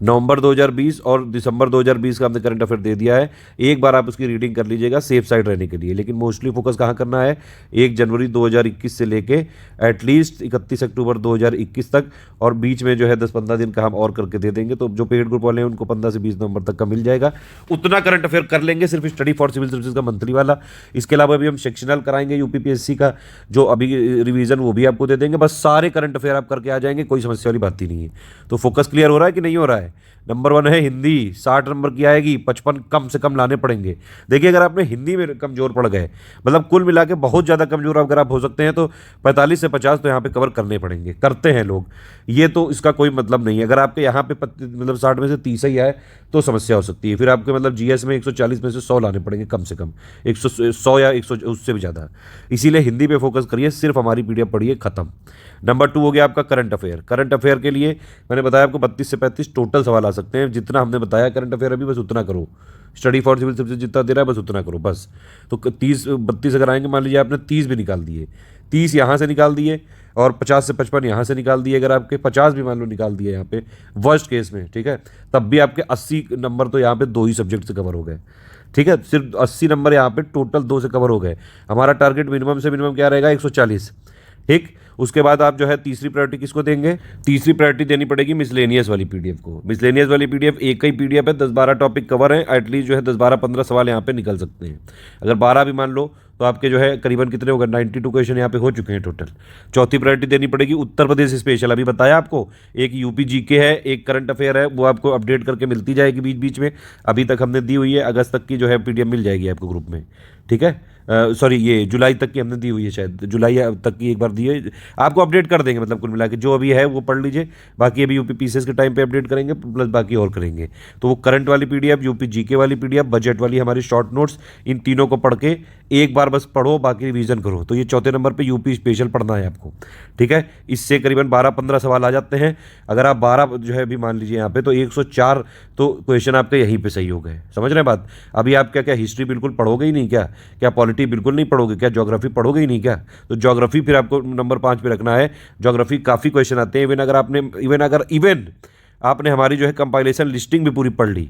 2020 और दिसंबर 2020 का हमने करंट अफेयर दे दिया है। एक बार आप उसकी रीडिंग कर लीजिएगा सेफ साइड रहने के लिए। लेकिन मोस्टली फोकस कहाँ करना है, 1 जनवरी 2021 से लेके एटलीस्ट 31 अक्टूबर 2021 तक, और बीच में जो है 10-15 दिन का हम और करके दे देंगे। तो जो पेड ग्रुप वाले हैं उनको 15 से 20 नवंबर तक का मिल जाएगा। उतना करंट अफेयर कर लेंगे सिर्फ स्टडी फॉर सिविल सर्विसेज का मंथली वाला। इसके अलावा अभी हम सेक्शनल कराएंगे यूपीपीएससी का, जो अभी रिवीजन वो भी आपको दे देंगे। बस सारे करंट अफेयर आप करके आ जाएंगे, कोई समस्या वाली बात ही नहीं है। तो फोकस क्लियर हो रहा है कि नहीं हो रहा है। है। नंबर 1 है हिंदी, 60 नंबर की आएगी, 55 कम से कम लाने पड़ेंगे। देखिए अगर आपने हिंदी में कमज़ोर पड़ गए, मतलब कुल मिला के बहुत ज़्यादा कमज़ोर अगर आप हो सकते हैं, तो 45 से 50 तो यहाँ पे कवर करने पड़ेंगे, करते हैं लोग। ये तो इसका कोई मतलब नहीं है। अगर आपके यहाँ पे मतलब 60 में से 30 ही आए तो समस्या हो सकती है। फिर आपके मतलब जीएस में 140 में से 100 लाने पड़ेंगे कम से कम, 100 या 100 उससे भी ज़्यादा। इसीलिए हिंदी पे फोकस करिए, सिर्फ हमारी पीडीएफ पढ़िए, खत्म। नंबर 2 हो गया आपका करंट अफेयर। करंट अफेयर के लिए मैंने बताया आपको 32 से 35 टोटल सवाल आ सकते हैं। जितना हमने बताया करंट अफेयर अभी, बस उतना करो। स्टडी फॉर सिविल सर्विसेज जितना दे रहा है बस उतना करो बस। तो 32 अगर आएंगे, मान लीजिए आपने 30 भी निकाल दिए, 30 यहाँ से निकाल दिए और 50 से 55 यहाँ से निकाल दिए, अगर आपके 50 भी मान लो निकाल दिए यहाँ पे वर्स्ट केस में, ठीक है, तब भी आपके 80 नंबर तो यहाँ पे 2 ही सब्जेक्ट से कवर हो गए। ठीक है, सिर्फ 80 नंबर यहाँ पे टोटल 2 से कवर हो गए। हमारा टारगेट मिनिमम से मिनिमम क्या रहेगा, 140। ठीक, उसके बाद आप जो है तीसरी प्रायोरिटी किसको देंगे, तीसरी प्रायोरिटी देनी पड़ेगी मिसलेनियस वाली पीडीएफ को। मिसलेनियस वाली पीडीएफ एक ही पीडीएफ है, 10-12 टॉपिक कवर है, एटलीस्ट जो है 10-12-15 सवाल यहाँ पे निकल सकते हैं। अगर 12 भी मान लो तो आपके जो है करीबन कितने होगा, 92 क्वेश्चन यहाँ पे हो चुके हैं टोटल। चौथी प्रायोरिटी देनी पड़ेगी उत्तर प्रदेश स्पेशल। अभी बताया आपको, एक यूपी जीके है, एक करंट अफेयर है, वो आपको अपडेट करके मिलती जाएगी बीच बीच में। अभी तक हमने दी हुई है, अगस्त तक की जो है पीडीएफ मिल जाएगी आपको ग्रुप में। ठीक है, सॉरी ये जुलाई तक की हमने दी हुई है, शायद जुलाई तक की एक बार दी है, आपको अपडेट कर देंगे। मतलब कुल मिला के जो अभी है वो पढ़ लीजिए, बाकी अभी यूपी पीसीएस के टाइम पे अपडेट करेंगे, प्लस बाकी और करेंगे। तो वो करंट वाली पीडीएफ, यूपी जीके वाली पीडीएफ, बजट वाली हमारी शॉर्ट नोट्स, इन तीनों को पढ़ के एक बार बस पढ़ो, बाकी रिवीजन करो। तो ये चौथे नंबर पे यूपी स्पेशल पढ़ना है आपको। ठीक है, इससे करीबन 12-15 सवाल आ जाते हैं। अगर आप 12 जो है अभी मान लीजिए यहाँ पे, तो 104 तो क्वेश्चन आपके यहीं पे सही हो गए। समझ रहे हैं बात। अभी आप क्या क्या हिस्ट्री बिल्कुल पढ़ोगे ही नहीं क्या, क्या पॉलिटी बिल्कुल नहीं पढ़ोगे क्या, ज्योग्राफी पढ़ोगे ही नहीं क्या। तो ज्योग्राफी फिर आपको नंबर 5 पे रखना है। ज्योग्राफी काफ़ी क्वेश्चन आते हैं। इवन आपने हमारी जो है कंपाइलेशन लिस्टिंग भी पूरी पढ़ ली,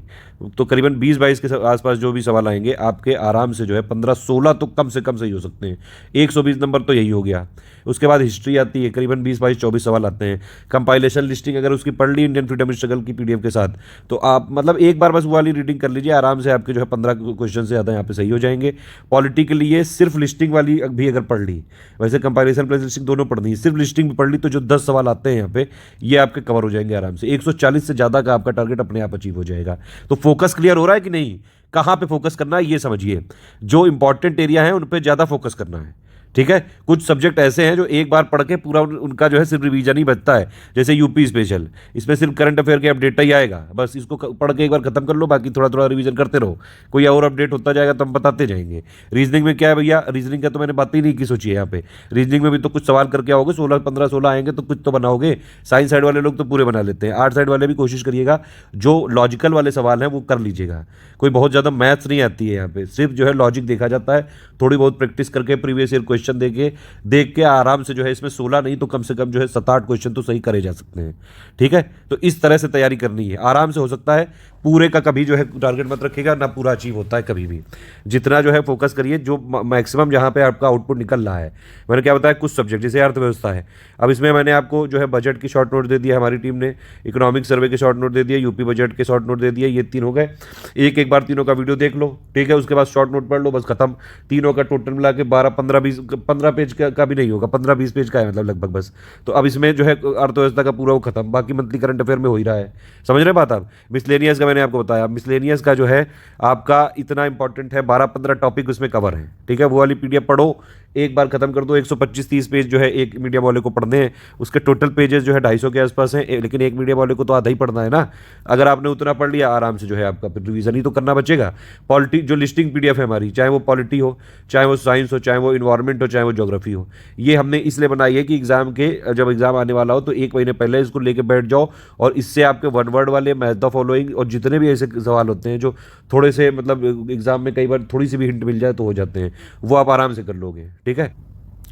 तो करीबन 20-22 के आसपास जो भी सवाल आएंगे आपके आराम से जो है 15-16 तो कम से कम सही हो सकते हैं। 120 नंबर तो यही हो गया। उसके बाद हिस्ट्री आती है, करीबन 20-22-24 सवाल आते हैं। कंपाइलेशन लिस्टिंग अगर उसकी पढ़ ली इंडियन फ्रीडम स्ट्रगल की पीडीएफ के साथ, तो आप मतलब एक बार बस वो वाली रीडिंग कर लीजिए, आराम से आपके जो है 15 क्वेश्चन से ज़्यादा यहाँ पे सही हो जाएंगे। पॉलिटी के लिए सिर्फ लिस्टिंग वाली भी अगर पढ़ ली, वैसे कंपाइलेशन प्लस लिस्टिंग दोनों पढ़नी है, सिर्फ लिस्टिंग भी पढ़ ली तो जो 10 सवाल आते हैं यहाँ पे, ये आपके कवर हो जाएंगे आराम से। 140 से ज़्यादा का आपका टारगेट अपने आप अचीव हो जाएगा। तो फोकस क्लियर हो रहा है कि नहीं, कहाँ पे फोकस करना है ये समझिए। जो इंपॉर्टेंट एरिया है उन पे ज़्यादा फोकस करना है। ठीक है, कुछ सब्जेक्ट ऐसे हैं जो एक बार पढ़ के पूरा उनका जो है सिर्फ रिवीजन ही बचता है, जैसे यूपी स्पेशल, इसमें सिर्फ करंट अफेयर के अपडेट ही आएगा, बस इसको पढ़ के एक बार खत्म कर लो, बाकी थोड़ा थोड़ा रिवीजन करते रहो। कोई और अपडेट होता जाएगा तो हम बताते जाएंगे। रीजनिंग में क्या है भैया, रीजनिंग का तो मैंने बात ही नहीं की, सोचिए यहाँ पे रीजनिंग में भी तो कुछ सवाल करके आओगे, 16-15-16 आएंगे तो कुछ तो बनाओगे। साइंस साइड वाले लोग तो पूरे बना लेते हैं, आर्ट साइड वाले भी कोशिश करिएगा, जो लॉजिकल वाले सवाल हैं वो कर लीजिएगा। कोई बहुत ज़्यादा मैथ्स नहीं आती है यहाँ पे, सिर्फ जो है लॉजिक देखा जाता है। थोड़ी बहुत प्रैक्टिस करके प्रीवियस ईयर क्वेश्चन देख के आराम से जो है इसमें 16 नहीं तो कम से कम जो है 7-8 क्वेश्चन तो सही करे जा सकते हैं। ठीक है, तो इस तरह से तैयारी करनी है, आराम से हो सकता है। पूरे का कभी जो है टारगेट मत रखिएगा, ना पूरा अचीव होता है कभी भी। जितना जो है फोकस करिए, जो मैक्सिमम जहाँ पे आपका आउटपुट निकल रहा है। मैंने क्या बताया, कुछ सब्जेक्ट जैसे अर्थव्यवस्था है, अब इसमें मैंने आपको जो है बजट की शॉर्ट नोट दे दिया हमारी टीम ने, इकोनॉमिक सर्वे के शॉर्ट नोट दे दिए, यूपी बजट के शॉर्ट नोट दे दिए, ये 3 हो गए। एक बार तीनों का वीडियो देख लो, ठीक है, उसके बाद शॉर्ट नोट पढ़ लो, बस खत्म। तीनों का टोटल मिला के 12-15-20-15 पेज का भी नहीं होगा, 15-20 पेज का है मतलब लगभग बस। तो अब इसमें जो है अर्थव्यवस्था का पूरा वो खत्म, बाकी मंथली करंट अफेयर में हो ही रहा है। समझ रहे बात आप। मिसलेनियस का मैंने आपको बताया, मिसलेनियस का जो है आपका इतना इंपॉर्टेंट है, 12-15 टॉपिक उसमें कवर है। ठीक है, वो वाली पीडीएफ पढ़ो, एक बार खत्म कर दो। 125-30 पेज जो है एक मीडियम वाले को पढ़ने हैं, उसके टोटल पेजेस जो है 250 के आसपास हैं, लेकिन एक मीडियम वाले को तो आधा ही पढ़ना है ना। अगर आपने उतना पढ़ लिया, आराम से जो है आपका रिवीजन ही तो करना बचेगा। पॉलिटी जो लिस्टिंग पीडीएफ है हमारी, चाहे वो पॉलिटी हो, चाहे वो साइंस हो, चाहे वो इन्वायरमेंट हो, चाहे वो ज्योग्राफी हो, ये हमने इसलिए बनाई है कि एग्जाम के जब एग्जाम आने वाला हो तो 1 महीने पहले इसको लेके बैठ जाओ, और इससे आपके वन वर्ड वाले, मैथ द फॉलोइंग और जितने भी ऐसे सवाल होते हैं जो थोड़े से मतलब एग्जाम में कई बार थोड़ी सी भी हिंट मिल जाए तो हो जाते हैं, वो आप आराम से कर लोगे। ठीक है,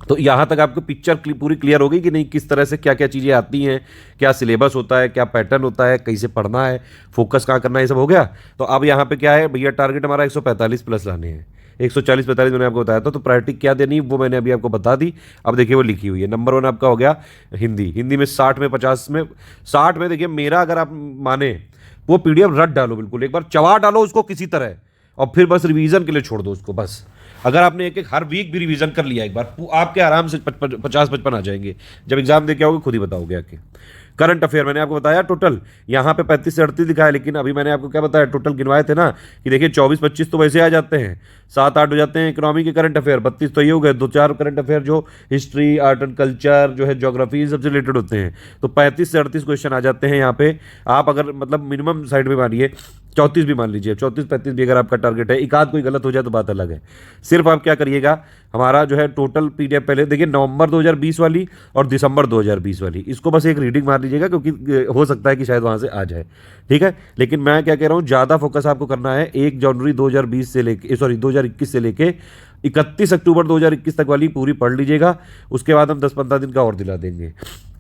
तो यहाँ तक आपको पिक्चर पूरी क्लियर हो गई कि नहीं, किस तरह से क्या क्या चीज़ें आती हैं, क्या सिलेबस होता है, क्या पैटर्न होता है, कैसे पढ़ना है, फोकस कहाँ करना है, ये सब हो गया। तो अब यहाँ पे क्या है भैया, टारगेट हमारा 145 प्लस लाने हैं। 140-45 मैंने आपको बताया था, तो प्रायोरिटी क्या देनी वो मैंने अभी आपको बता दी। अब देखिए वो लिखी हुई है। नंबर 1 आपका हो गया हिंदी में 60 में 50 में 60 में देखिए मेरा, अगर आप माने वो पीडीएफ रट डालो, बिल्कुल एक बार चबा डालो उसको किसी तरह, और फिर बस रिवीजन के लिए छोड़ दो उसको बस। अगर आपने एक हर वीक भी रिवीजन कर लिया एक बार, आपके आराम से 50-55 आ जाएंगे। जब एग्जाम दे के आओगे खुद ही बताओगे आके। करंट अफेयर मैंने आपको बताया टोटल यहाँ पे 35 से 38 दिखा है, लेकिन अभी मैंने आपको क्या बताया टोटल गिनवाए थे ना कि देखिए 24-25 तो वैसे आ जाते हैं, 7-8 हो जाते हैं इकोनॉमी के करंट अफेयर, 32 तो ये हो गए, 2-4 करंट अफेयर जो हिस्ट्री आर्ट एंड कल्चर जो है ज्योग्राफी सबसे रिलेटेड होते हैं, तो 35 से 38 क्वेश्चन आ जाते हैं यहाँ पे। आप अगर मतलब मिनिमम साइड में मानिए 34 भी मान लीजिए, 34-35 भी अगर आपका टारगेट है, एक आध कोई गलत हो जाए तो बात अलग है। सिर्फ आप क्या करिएगा, हमारा जो है टोटल पीडीएफ पहले देखिए नवंबर 2020 वाली और दिसंबर 2020 वाली, इसको बस एक रीडिंग मार लीजिएगा क्योंकि हो सकता है कि शायद वहाँ से आ जाए, ठीक है। लेकिन मैं क्या कह रहा हूँ, ज़्यादा फोकस आपको करना है 1 जनवरी 2020 से लेके 2021 से लेके 31 अक्टूबर 2021 तक वाली पूरी पढ़ लीजिएगा। उसके बाद हम 10-15 दिन का और दिला देंगे।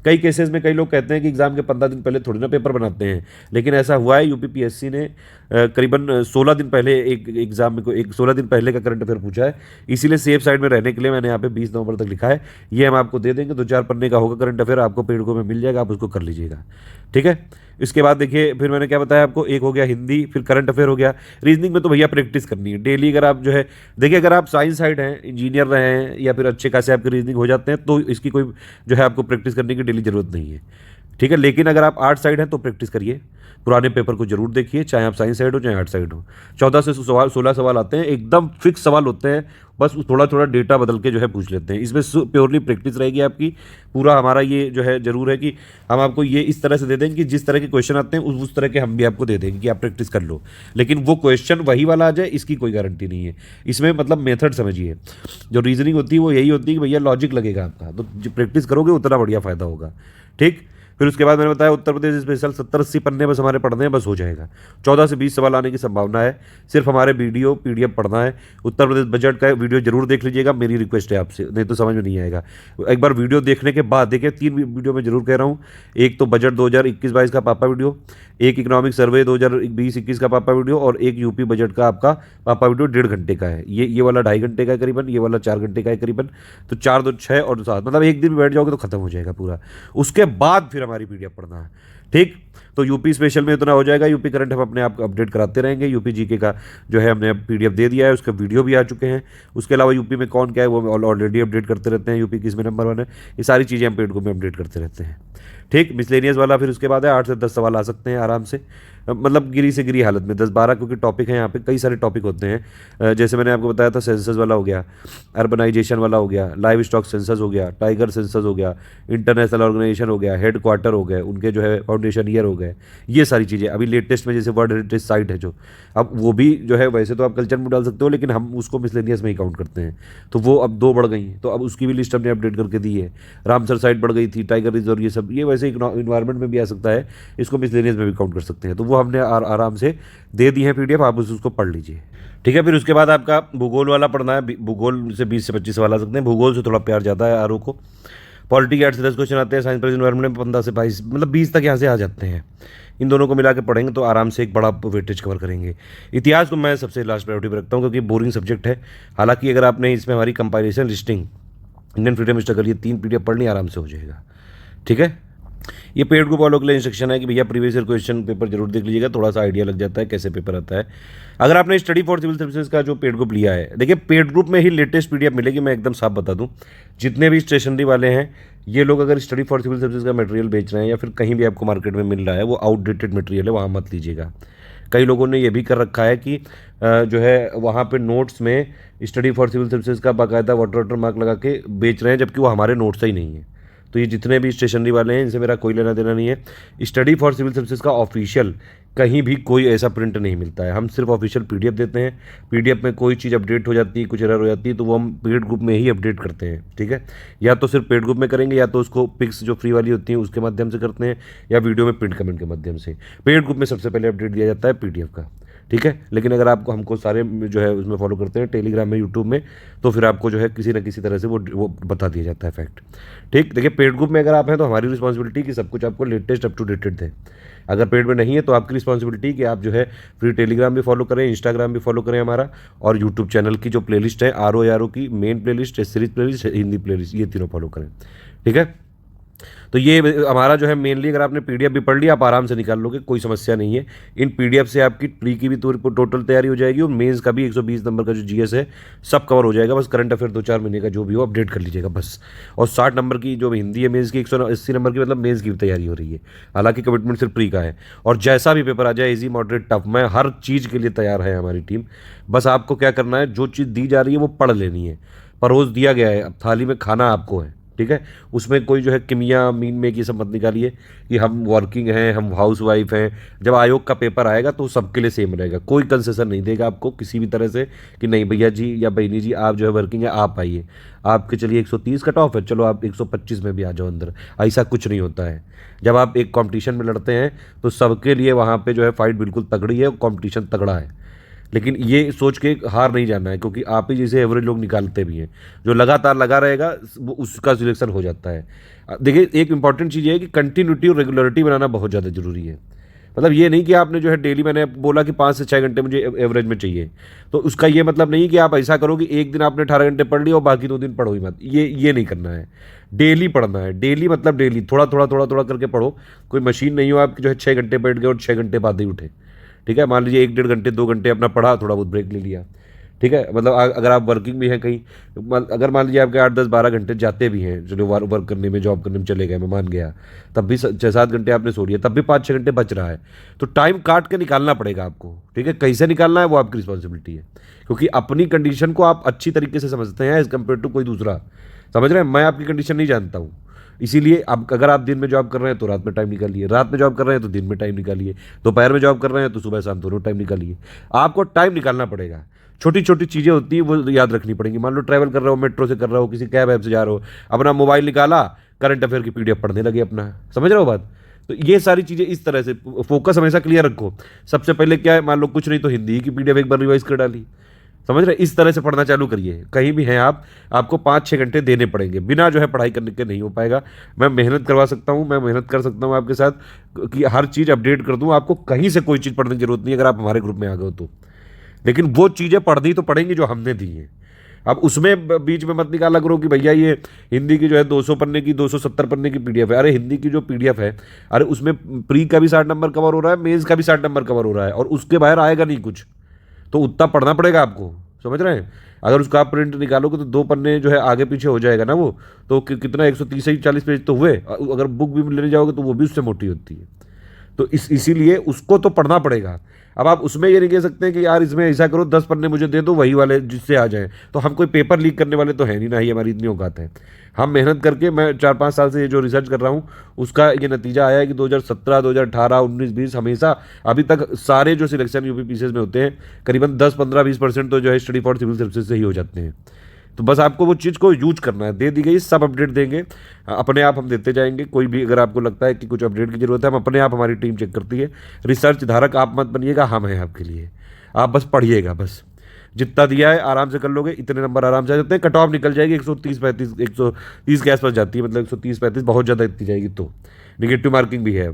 कई केसेस में कई लोग कहते हैं कि एग्जाम के 15 दिन पहले थोड़ी ना पेपर बनाते हैं, लेकिन ऐसा हुआ है। यूपीपीएससी ने करीबन 16 दिन पहले एक एग्जाम में को एक 16 दिन पहले का करंट अफेयर पूछा है, इसीलिए सेफ साइड में रहने के लिए मैंने यहाँ पे 20 नवंबर तक लिखा है। ये हम आपको दे देंगे, 2-4 पन्ने का होगा करंट अफेयर, आपको पेडको में मिल जाएगा, आप उसको कर लीजिएगा, ठीक है। इसके बाद देखिए फिर मैंने क्या बताया आपको, एक हो गया हिंदी, फिर करंट अफेयर हो गया। रीजनिंग में तो भैया प्रैक्टिस करनी है डेली। अगर आप जो है देखिए, अगर आप साइंस साइड हैं, इंजीनियर रहे हैं या फिर अच्छे खासे आपके रीजनिंग हो जाते हैं, तो इसकी कोई जो है आपको प्रैक्टिस करने की डेली जरूरत नहीं है, ठीक है। लेकिन अगर आप आर्ट साइड हैं तो प्रैक्टिस करिए, पुराने पेपर को जरूर देखिए, चाहे आप साइंस साइड हो चाहे आर्ट साइड हो। 14 से 16 सवाल आते हैं, एकदम फिक्स सवाल होते हैं, बस थोड़ा थोड़ा डेटा बदल के जो है पूछ लेते हैं। इसमें प्योरली प्रैक्टिस रहेगी आपकी। पूरा हमारा ये जो है जरूर है कि हम आपको ये इस तरह से दे देंगे कि जिस तरह के क्वेश्चन आते हैं उस तरह के हम भी आपको दे देंगे कि आप प्रैक्टिस कर लो, लेकिन वो क्वेश्चन वही वाला आ जाए इसकी कोई गारंटी नहीं है। इसमें मतलब मेथड समझिए, जो रीजनिंग होती है वो यही होती है कि भैया लॉजिक लगेगा आपका, तो जो प्रैक्टिस करोगे उतना बढ़िया फायदा होगा, ठीक। फिर उसके बाद मैंने बताया उत्तर प्रदेश स्पेशल 70-80 पन्ने बस हमारे पढ़ने हैं, बस हो जाएगा। 14 से 20 सवाल आने की संभावना है। सिर्फ हमारे वीडियो पीडीएफ पढ़ना है। उत्तर प्रदेश बजट का वीडियो जरूर देख लीजिएगा, मेरी रिक्वेस्ट है आपसे, नहीं तो समझ में नहीं आएगा। एक बार वीडियो देखने के बाद देखिए, 3 वीडियो में जरूर कह रहा हूँ, एक तो बजट 2021-22 का पापा वीडियो, एक इकोनॉमिक सर्वे 2020-21 का पापा वीडियो, और एक यूपी बजट का आपका पापा वीडियो 1.5 घंटे का है। ये वाला 2.5 घंटे का है करीबन, ये वाला 4 घंटे का है करीबन। तो 4, 2, 6 और 7, मतलब एक दिन में बैठ जाओगे तो खत्म हो जाएगा पूरा। उसके बाद फिर हमारी पीडीएफ पढ़ना है, ठीक। तो यूपी स्पेशल में इतना हो जाएगा। यूपी करंट हम अपने आप अपडेट कराते रहेंगे। यूपी जीके का जो है हमने पीडीएफ दे दिया है, उसके वीडियो भी आ चुके हैं। उसके अलावा यूपी में कौन क्या है वो ऑलरेडी अपडेट करते रहते हैं, यूपी किस में नंबर 1 है, ये सारी चीज़ें हम पेडको में अपडेट करते रहते हैं, ठीक। मिसलेनियस वाला फिर उसके बाद है 8 से 10 सवाल आ सकते हैं आराम से, मतलब गिरी से गिरी हालत में 10-12, क्योंकि टॉपिक है यहाँ पे, कई सारे टॉपिक होते हैं। जैसे मैंने आपको बताया था सेंसस वाला हो गया, अर्बनाइजेशन वाला हो गया, लाइव स्टॉक सेंसस हो गया, टाइगर सेंसस हो गया, इंटरनेशनल ऑर्गेनाइजेशन हो गया, हेड क्वार्टर हो गए, उनके जो है फाउंडेशन ईयर हो गए, ये सारी चीज़ें। अभी लेटेस्ट में जैसे वर्ल्ड हेरिटेज साइट है जो, अब वो भी जो है वैसे तो आप कल्चर में डाल सकते हो, लेकिन हम उसको मिसलेनियस में ही काउंट करते हैं, तो वो अब 2 बढ़ गई हैं, तो अब उसकी भी लिस्ट हमने अपडेट करके दी है। रामसर साइट बढ़ गई थी, टाइगर रिजर्व, ये सब ये वैसे इन्वायरमेंट में भी आ सकता है, इसको मिसलेनियस में भी काउंट कर सकते हैं। तो वो हमने आराम से दे दी है पीडीएफ, आप उसको पढ़ लीजिए, ठीक है। फिर उसके बाद आपका भूगोल वाला पढ़ना है। भूगोल से 20 से 25 सवाल आ सकते हैं, भूगोल से थोड़ा प्यार ज़्यादा है आरओ को। पॉलिटी के 8 से 10 क्वेश्चन आते हैं, साइंस प्लस इन्वायरमेंट में 15 से 22, मतलब 20 तक यहाँ से आ जाते हैं। इन दोनों को मिला के पढ़ेंगे तो आराम से एक बड़ा वेटेज कवर करेंगे। इतिहास को मैं सबसे लास्ट प्रायोरिटी पर रखता हूँ क्योंकि बोरिंग सब्जेक्ट है। हालांकि अगर आपने इसमें हमारी compilation listing, Indian freedom struggle, ये 3 पीडीएफ पढ़नी आराम से हो जाएगा, ठीक है। ये पेड ग्रुप वालों के लिए इंस्ट्रक्शन है कि भैया प्रीवियस ईयर क्वेश्चन पेपर जरूर देख लीजिएगा, थोड़ा सा आइडिया लग जाता है कैसे पेपर आता है। अगर आपने स्टडी फॉर सिविल सर्विसेज का जो पेड ग्रुप लिया है, देखिए पेड ग्रुप में ही लेटेस्ट पीडीएफ मिलेगी। मैं एकदम साफ बता दूं, जितने भी स्टेशनरी वाले हैं ये लोग अगर स्टडी फॉर सिविल सर्विसेज का मटेरियल बेच रहे हैं या फिर कहीं भी आपको मार्केट में मिल रहा है, वो आउटडेटेड मटेरियल है, वहाँ मत लीजिएगा। कई लोगों ने ये भी कर रखा है कि जो है वहाँ पे नोट्स में स्टडी फॉर सिविल सर्विसेज का बाकायदा वाटर मार्क लगा के बेच रहे हैं, जबकि वो हमारे नोट्स ही नहीं है। तो ये जितने भी स्टेशनरी वाले हैं इनसे मेरा कोई लेना देना नहीं है। स्टडी फॉर सिविल सर्विसेज का ऑफिशियल कहीं भी कोई ऐसा प्रिंट नहीं मिलता है, हम सिर्फ ऑफिशियल पीडीएफ देते हैं। पीडीएफ में कोई चीज़ अपडेट हो जाती है, कुछ एरर हो जाती है, तो वो हम पेड ग्रुप में ही अपडेट करते हैं, ठीक है। या तो सिर्फ पेड ग्रुप में करेंगे, या तो उसको पिक्स जो फ्री वाली होती हैं उसके माध्यम से करते हैं, या वीडियो में प्रिंट कमेंट के माध्यम से। पेड ग्रुप में सबसे पहले अपडेट दिया जाता है पीडीएफ का, ठीक है। लेकिन अगर आपको हमको सारे जो है उसमें फॉलो करते हैं टेलीग्राम में, यूट्यूब में, तो फिर आपको जो है किसी न किसी तरह से वो बता दिया जाता है फैक्ट, ठीक। देखिए पेड ग्रुप में अगर आप हैं तो हमारी रिस्पॉन्सिबिलिटी कि सब कुछ आपको लेटेस्ट अप टू डेटेड दें। अगर पेड में नहीं है तो आपकी रिस्पॉन्सिबिलिटी कि आप जो है फ्री टेलीग्राम भी फॉलो करें, इंस्टाग्राम भी फॉलो करें हमारा, और यूट्यूब चैनल की जो प्लेलिस्ट है आरओ की main playlist, series playlist, Hindi playlist, ये तीनों फॉलो करें, ठीक है। तो ये हमारा जो है मेनली, अगर आपने पीडीएफ भी पढ़ लिया आप आराम से निकाल लोगे, कोई समस्या नहीं है। इन पीडीएफ से आपकी प्री की भी टोटल तैयारी हो जाएगी और मेंस का भी 120 नंबर का जो जीएस है सब कवर हो जाएगा। बस करंट अफेयर 2-4 महीने का जो भी हो अपडेट कर लीजिएगा बस। और 60 नंबर की जो हिंदी है मेंस की, 180 नंबर की मतलब मेंस की भी तैयारी हो रही है। हालांकि कमिटमेंट सिर्फ प्री का है, और जैसा भी पेपर आ जाए इजी मॉडरेट टफ, मैं हर चीज़ के लिए तैयार है हमारी टीम। बस आपको क्या करना है, जो चीज़ दी जा रही है वो पढ़ लेनी है। परोस दिया गया है, अब थाली में खाना आपको है, ठीक है। उसमें कोई जो है किमिया मीन में ये सब मत निकालिए कि हम वर्किंग हैं, हम हाउस वाइफ हैं। जब आयोग का पेपर आएगा तो सबके लिए सेम रहेगा, कोई कंसेशन नहीं देगा आपको किसी भी तरह से कि नहीं भैया जी या बहनी जी आप जो है वर्किंग है आप आइए। आपके चलिए 130 कट ऑफ है, चलो आप 125 में भी आ जाओ अंदर, ऐसा कुछ नहीं होता है। जब आप एक कंपटीशन में लड़ते हैं तो सबके लिए वहाँ पे जो है फाइट बिल्कुल तगड़ी है, कंपटीशन तगड़ा है। लेकिन ये सोच के हार नहीं जाना है, क्योंकि आप ही जैसे एवरेज लोग निकालते भी हैं, जो लगातार लगा रहेगा वो उसका सिलेक्शन हो जाता है। देखिए एक इंपॉर्टेंट चीज़ ये है कि कंटिन्यूटी और रेगुलरिटी बनाना बहुत ज़्यादा ज़रूरी है। मतलब ये नहीं कि आपने जो है डेली, मैंने बोला कि 5 से 6 घंटे मुझे एवरेज में चाहिए, तो उसका ये मतलब नहीं कि आप ऐसा करो कि एक दिन आपने 18 घंटे पढ़ लिया और बाकी 2 दिन पढ़ो ही मत। ये नहीं करना है। डेली पढ़ना है, डेली मतलब डेली थोड़ा थोड़ा थोड़ा थोड़ा करके पढ़ो। कोई मशीन नहीं हो आपकी जो है 6 घंटे बैठ गए और 6 घंटे बाद ही उठे, ठीक है। मान लीजिए 1-1.5 घंटे 2 घंटे अपना पढ़ा, थोड़ा बहुत ब्रेक ले लिया, ठीक है। मतलब अगर आप वर्किंग भी हैं कहीं, अगर मान लीजिए आपके 8-10-12 घंटे जाते भी हैं, चलो वर्क करने में जॉब करने में चले गए, मैं मान गया, तब भी 6-7 घंटे आपने सो लिया, तब भी 5-6 घंटे बच रहा है। तो टाइम काट के निकालना पड़ेगा आपको, ठीक है। कैसे निकालना है वो आपकी रिस्पॉन्सिबिलिटी है, क्योंकि अपनी कंडीशन को आप अच्छी तरीके से समझते हैं एज़ कम्पेयर टू कोई दूसरा। समझ रहे हैं, मैं आपकी कंडीशन नहीं जानता हूँ। इसीलिए अब अगर आप दिन में जॉब कर रहे हैं तो रात में टाइम निकालिए, रात में जॉब कर रहे हैं तो दिन में टाइम निकालिए, दोपहर में जॉब कर रहे हैं तो सुबह शाम दोनों टाइम निकालिए। आपको टाइम निकालना पड़ेगा। छोटी छोटी चीज़ें होती हैं वो याद रखनी पड़ेंगी। मान लो ट्रैवल कर रहे हो, मेट्रो से कर रहे हो, किसी कैब ऐप से जा रहे हो, अपना मोबाइल निकाला, करंट अफेयर की पीडीएफ पढ़ने लगे अपना। समझ रहे हो बात। तो ये सारी चीज़ें इस तरह से फोकस हमेशा क्लियर रखो। सबसे पहले क्या है, मान लो कुछ नहीं तो हिंदी की पीडीएफ एक बार रिवाइज कर डाली। समझ रहे, इस तरह से पढ़ना चालू करिए। कहीं भी हैं आप, आपको 5-6 घंटे देने पड़ेंगे, बिना जो है पढ़ाई करने के नहीं हो पाएगा। मैं मेहनत करवा सकता हूँ, मैं मेहनत कर सकता हूँ आपके साथ कि हर चीज़ अपडेट कर दूँ, आपको कहीं से कोई चीज़ पढ़ने की जरूरत नहीं अगर आप हमारे ग्रुप में आ गए हो तो। लेकिन वो चीज़ें पढ़नी तो पड़ेंगी जो हमने दी हैं। अब उसमें बीच में मत निकाला करो कि भैया ये हिंदी की जो है 200 पन्ने की 270 पन्ने की पीडीएफ है। अरे हिंदी की जो पीडीएफ है, अरे उसमें प्री का भी 60 नंबर कवर हो रहा है, मेंस का भी 60 नंबर कवर हो रहा है, और उसके बाहर आएगा नहीं कुछ, तो उतना पढ़ना पड़ेगा आपको। समझ रहे हैं। अगर उसका आप प्रिंट निकालोगे तो 2 पन्ने जो है आगे पीछे हो जाएगा ना वो, तो कितना 130 ही 40 पेज तो हुए। अगर बुक भी लेने जाओगे तो वो भी उससे मोटी होती है। तो इसीलिए उसको तो पढ़ना पड़ेगा। अब आप उसमें ये नहीं कह सकते कि यार इसमें ऐसा करो 10 पन्ने मुझे दे दो वही वाले जिससे आ जाए। तो हम कोई पेपर लीक करने वाले तो है नहीं, ना ही हमारी इतनी औकात है। हम मेहनत करके, मैं 4-5 साल से ये जो रिसर्च कर रहा हूँ उसका ये नतीजा आया है कि 2017, 2018, 19, 20 हमेशा अभी तक सारे जो सिलेक्शन यूपी पीसीएस में होते हैं करीबन 10-15-20% तो जो है स्टडी फॉर सिविल सर्विसेज से ही हो जाते हैं। तो बस आपको वो चीज़ को यूज करना है। दे दी गई सब अपडेट देंगे, अपने आप हम देते जाएंगे। कोई भी अगर आपको लगता है कि कुछ अपडेट की जरूरत है, हम अपने आप, हमारी टीम चेक करती है। रिसर्च धारक आप मत बनिएगा, हम हैं आपके लिए। आप बस पढ़िएगा, बस जितना दिया है आराम से कर लोगे, इतने नंबर आराम से आ जाते हैं। कट ऑफ निकल जाएगी 130-135, 130 के आसपास जाती है, मतलब 130-135 बहुत ज़्यादा इतनी जाएगी। तो निगेटिव मार्किंग भी है।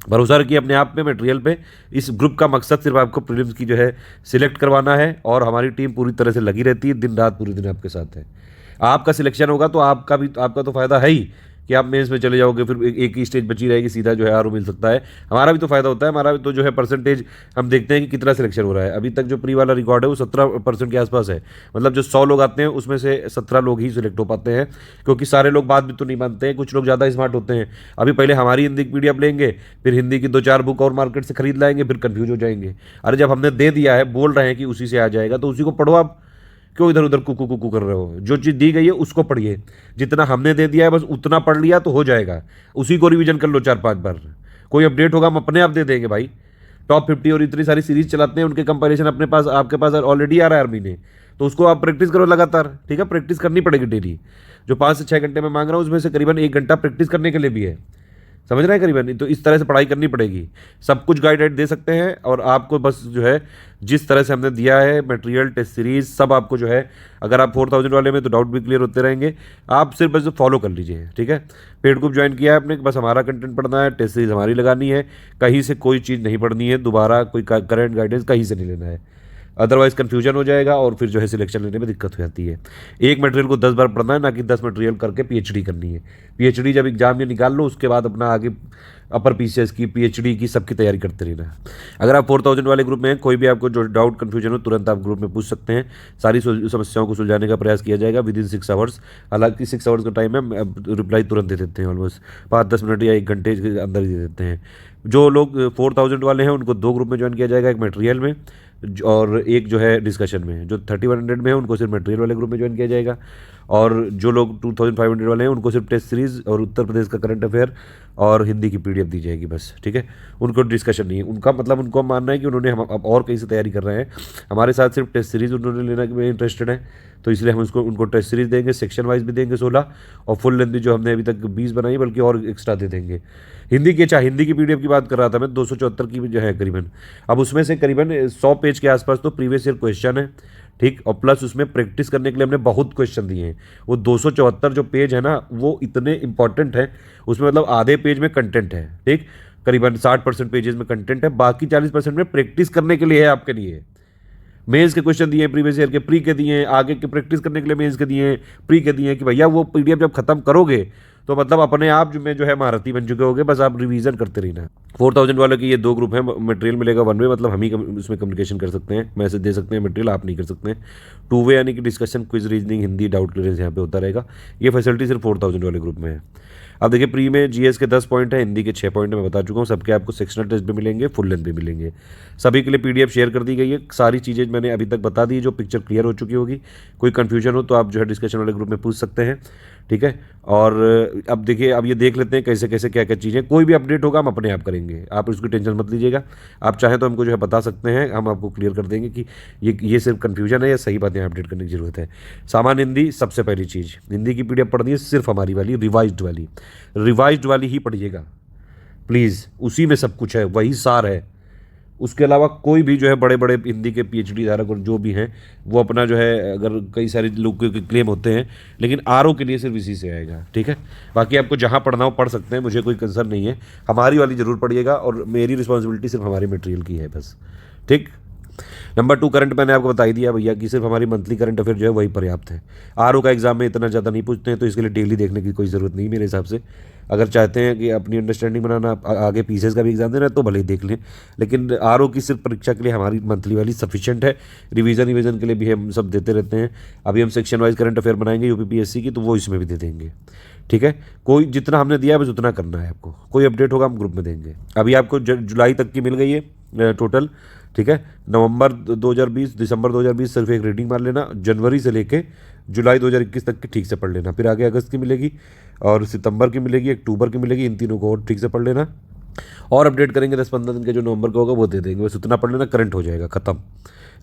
भरोसा रखिए अपने आप पे, मटेरियल पे। इस ग्रुप का मकसद सिर्फ आपको प्रीलिम्स की जो है सिलेक्ट करवाना है, और हमारी टीम पूरी तरह से लगी रहती है, दिन रात पूरे दिन आपके साथ है। आपका सिलेक्शन होगा तो आपका तो फ़ायदा है ही कि आप मेंस में चले जाओगे, फिर एक ही स्टेज बची रहेगी, सीधा जो है आरओ मिल सकता है। हमारा भी तो फ़ायदा होता है, हमारा भी तो जो है परसेंटेज हम देखते हैं कि कितना सिलेक्शन हो रहा है। अभी तक जो प्री वाला रिकॉर्ड है वो 17% के आसपास है। मतलब जो 100 लोग आते हैं उसमें से 17 लोग ही सिलेक्ट हो पाते हैं, क्योंकि सारे लोग बात भी तो नहीं मानते हैं। कुछ लोग ज़्यादा स्मार्ट होते हैं, अभी पहले हमारी हिंदी की पीडीएफ लेंगे, फिर हिंदी की 2-4 बुक और मार्केट से खरीद लाएंगे, फिर कन्फ्यूज हो जाएंगे। अरे जब हमने दे दिया है, बोल रहे हैं कि उसी से आ जाएगा, तो उसी को पढ़ो। आप क्यों इधर उधर कुकू कुकू कर रहे हो। जो चीज़ दी गई है उसको पढ़िए, जितना हमने दे दिया है बस उतना पढ़ लिया तो हो जाएगा। उसी को रिवीजन कर लो 4-5 बार। कोई अपडेट होगा हम अपने आप दे देंगे भाई। टॉप 50 और इतनी सारी सीरीज चलाते हैं, उनके कंपैरिजन अपने पास, आपके पास ऑलरेडी आ रहा है हर महीने, तो उसको आप प्रैक्टिस करो लगातार। ठीक है, प्रैक्टिस करनी पड़ेगी डेली। जो 5 से 6 घंटे में मांग रहा हूँ उसमें से करीबन 1 घंटा प्रैक्टिस करने के लिए भी है। समझ रहे हैं करीबन। तो इस तरह से पढ़ाई करनी पड़ेगी। सब कुछ गाइडेड दे सकते हैं, और आपको बस जो है जिस तरह से हमने दिया है मटेरियल, टेस्ट सीरीज सब आपको जो है, अगर आप 4000 वाले में तो डाउट भी क्लियर होते रहेंगे। आप सिर्फ बस फॉलो कर लीजिए, ठीक है। पेड ग्रुप ज्वाइन किया है आपने, बस हमारा कंटेंट पढ़ना है, टेस्ट सीरीज हमारी लगानी है, कहीं से कोई चीज़ नहीं पढ़नी है, दोबारा कोई करंट गाइडेंस कहीं से नहीं लेना है। अदरवाइज कन्फ्यूजन हो जाएगा और फिर जो है सिलेक्शन लेने में दिक्कत हो जाती है। एक मटेरियल को 10 बार पढ़ना है, ना कि 10 मटेरियल करके पीएचडी करनी है। पीएचडी जब एग्जाम में निकाल लो उसके बाद अपना आगे अपर पीसीएस की, पीएचडी की, सबकी तैयारी करते रहना है। अगर आप 4000 वाले ग्रुप में हैं, कोई भी आपको जो डाउट कन्फ्यूजन हो तुरंत आप ग्रुप में पूछ सकते हैं। सारी समस्याओं को सुलझाने का प्रयास किया जाएगा विद इन 6 आवर्स। हालांकि 6 आवर्स का टाइम है, रिप्लाई तुरंत दे देते हैं, ऑलमोस्ट 5-10 मिनट या 1 घंटे के अंदर ही दे देते हैं। जो लोग 4000 वाले हैं उनको 2 ग्रुप में ज्वाइन किया जाएगा, एक मटेरियल में और एक जो है डिस्कशन में। जो 3100 में है उनको सिर्फ मटेरियल वाले ग्रुप में ज्वाइन किया जाएगा, और जो लोग 2500 वाले हैं उनको सिर्फ टेस्ट सीरीज और उत्तर प्रदेश का करंट अफेयर और हिंदी की पीडीएफ दी जाएगी बस, ठीक है। उनको डिस्कशन नहीं है, उनका मतलब उनको मानना है कि उन्होंने हम अब और कहीं से तैयारी कर रहे हैं, हमारे साथ सिर्फ टेस्ट सीरीज उन्होंने लेना में इंटरेस्टेड है, तो इसलिए हम उनको टेस्ट सीरीज देंगे, सेक्शन वाइज भी देंगे 16, और फुल लेंथ भी जो हमने अभी तक 20 बनाई बल्कि और एक्स्ट्रा दे देंगे। हिंदी की पीडीएफ की बात कर रहा था मैं, 274 की जो है करीबन। अब उसमें से करीबन 100 पेज के आसपास तो प्रीवियस ईयर क्वेश्चन है, ठीक, और प्लस उसमें प्रैक्टिस करने के लिए हमने बहुत क्वेश्चन दिए हैं। वो 274 जो पेज है ना वो इतने इंपॉर्टेंट है, उसमें मतलब आधे पेज में कंटेंट है, ठीक, करीबन 60% पेजेस में कंटेंट है, बाकी 40% में प्रैक्टिस करने के लिए है, आपके लिए। मेंस के क्वेश्चन दिए हैं, प्रीवियस ईयर के प्री के दिए हैं, आगे के प्रैक्टिस करने के लिए मेंस के दिए हैं, प्री के दिए हैं, कि भैया वो पीडीएफ जब खत्म करोगे तो मतलब अपने आप में जो है महारथी बन चुके होगे, बस आप रिवीजन करते रहना। 4000 वालों के ये 2 ग्रुप हैं, मटेरियल मिलेगा 1 वे, मतलब हम ही उसमें कम्युनिकेशन कर सकते हैं, मैसेज दे सकते हैं, मटेरियल आप नहीं कर सकते हैं। 2 वे यानी कि discussion, quiz, reasoning, Hindi, doubt clearance यहाँ पे होता रहेगा। ये फैसिलिटी सिर्फ 4000 वाले ग्रुप में है। अब देखिए, प्री में जीएस के 10 पॉइंट है, हिंदी के 6 पॉइंट मैं बता चुका हूँ, सबके आपको सेक्शनल टेस्ट भी मिलेंगे, फुल लेंथ भी मिलेंगे। सभी के लिए पीडीएफ शेयर कर दी गई है, सारी चीज़ें मैंने अभी तक बता दी, जो पिक्चर क्लियर हो चुकी होगी। कोई कन्फ्यूजन हो तो आप जो है डिस्कशन वाले ग्रुप में पूछ सकते हैं, ठीक है। और अब देखिए, अब ये देख लेते हैं कैसे कैसे क्या क्या चीज़ें, कोई भी अपडेट होगा हम अपने आप करेंगे, आप उसकी टेंशन मत लीजिएगा। आप चाहें तो हमको जो है बता सकते हैं, हम आपको क्लियर कर देंगे कि ये सिर्फ कन्फ्यूजन है या सही बातें अपडेट करने की ज़रूरत है। सामान्य हिंदी सबसे पहली चीज़, हिंदी की पीडीएफ पढ़नी है सिर्फ हमारी वाली, रिवाइज्ड वाली ही पढ़िएगा प्लीज़, उसी में सब कुछ है, वही सार है। उसके अलावा कोई भी जो है बड़े बड़े हिंदी के पीएचडी धारक और जो भी हैं वो अपना जो है, अगर कई सारे लोग के क्लेम होते हैं, लेकिन आरओ के लिए सिर्फ इसी से आएगा, ठीक है। बाकी आपको जहाँ पढ़ना हो पढ़ सकते हैं, मुझे कोई कंसर्न नहीं है, हमारी वाली ज़रूर पढ़िएगा, और मेरी रिस्पॉन्सिबिलिटी सिर्फ हमारी मटेरियल की है बस, ठीक। नंबर 2, करंट मैंने आपको बता ही दिया भैया कि सिर्फ हमारी मंथली करंट अफेयर जो है वही पर्याप्त है। आरओ का एग्जाम में इतना ज़्यादा नहीं पूछते हैं, तो इसके लिए डेली देखने की कोई ज़रूरत नहीं मेरे हिसाब से। अगर चाहते हैं कि अपनी अंडरस्टैंडिंग बनाना, आगे पीसीएस का भी एग्जाम देना है तो भले ही देख लें, लेकिन आरओ की सिर्फ परीक्षा के लिए हमारी मंथली वाली सफिशिएंट है। रिवीजन के लिए भी हम सब देते रहते हैं। अभी हम सेक्शन वाइज करंट अफेयर बनाएंगे यूपीपीएससी की, तो वो इसमें भी दे देंगे, ठीक है। कोई जितना हमने दिया है बस उतना करना है आपको, कोई अपडेट होगा हम ग्रुप में देंगे। अभी आपको जुलाई तक की मिल गई है टोटल, ठीक है। नवंबर 2020, दिसंबर 2020 सिर्फ एक रीडिंग मार लेना, जनवरी से लेके जुलाई 2021 तक की ठीक से पढ़ लेना, फिर आगे अगस्त की मिलेगी और सितंबर की मिलेगी, अक्टूबर की मिलेगी, इन तीनों को और ठीक से पढ़ लेना। और अपडेट करेंगे 10-15 दिन के, जो नवंबर का होगा वो दे देंगे, बस उतना पढ़ लेना, करंट हो जाएगा, खत्म।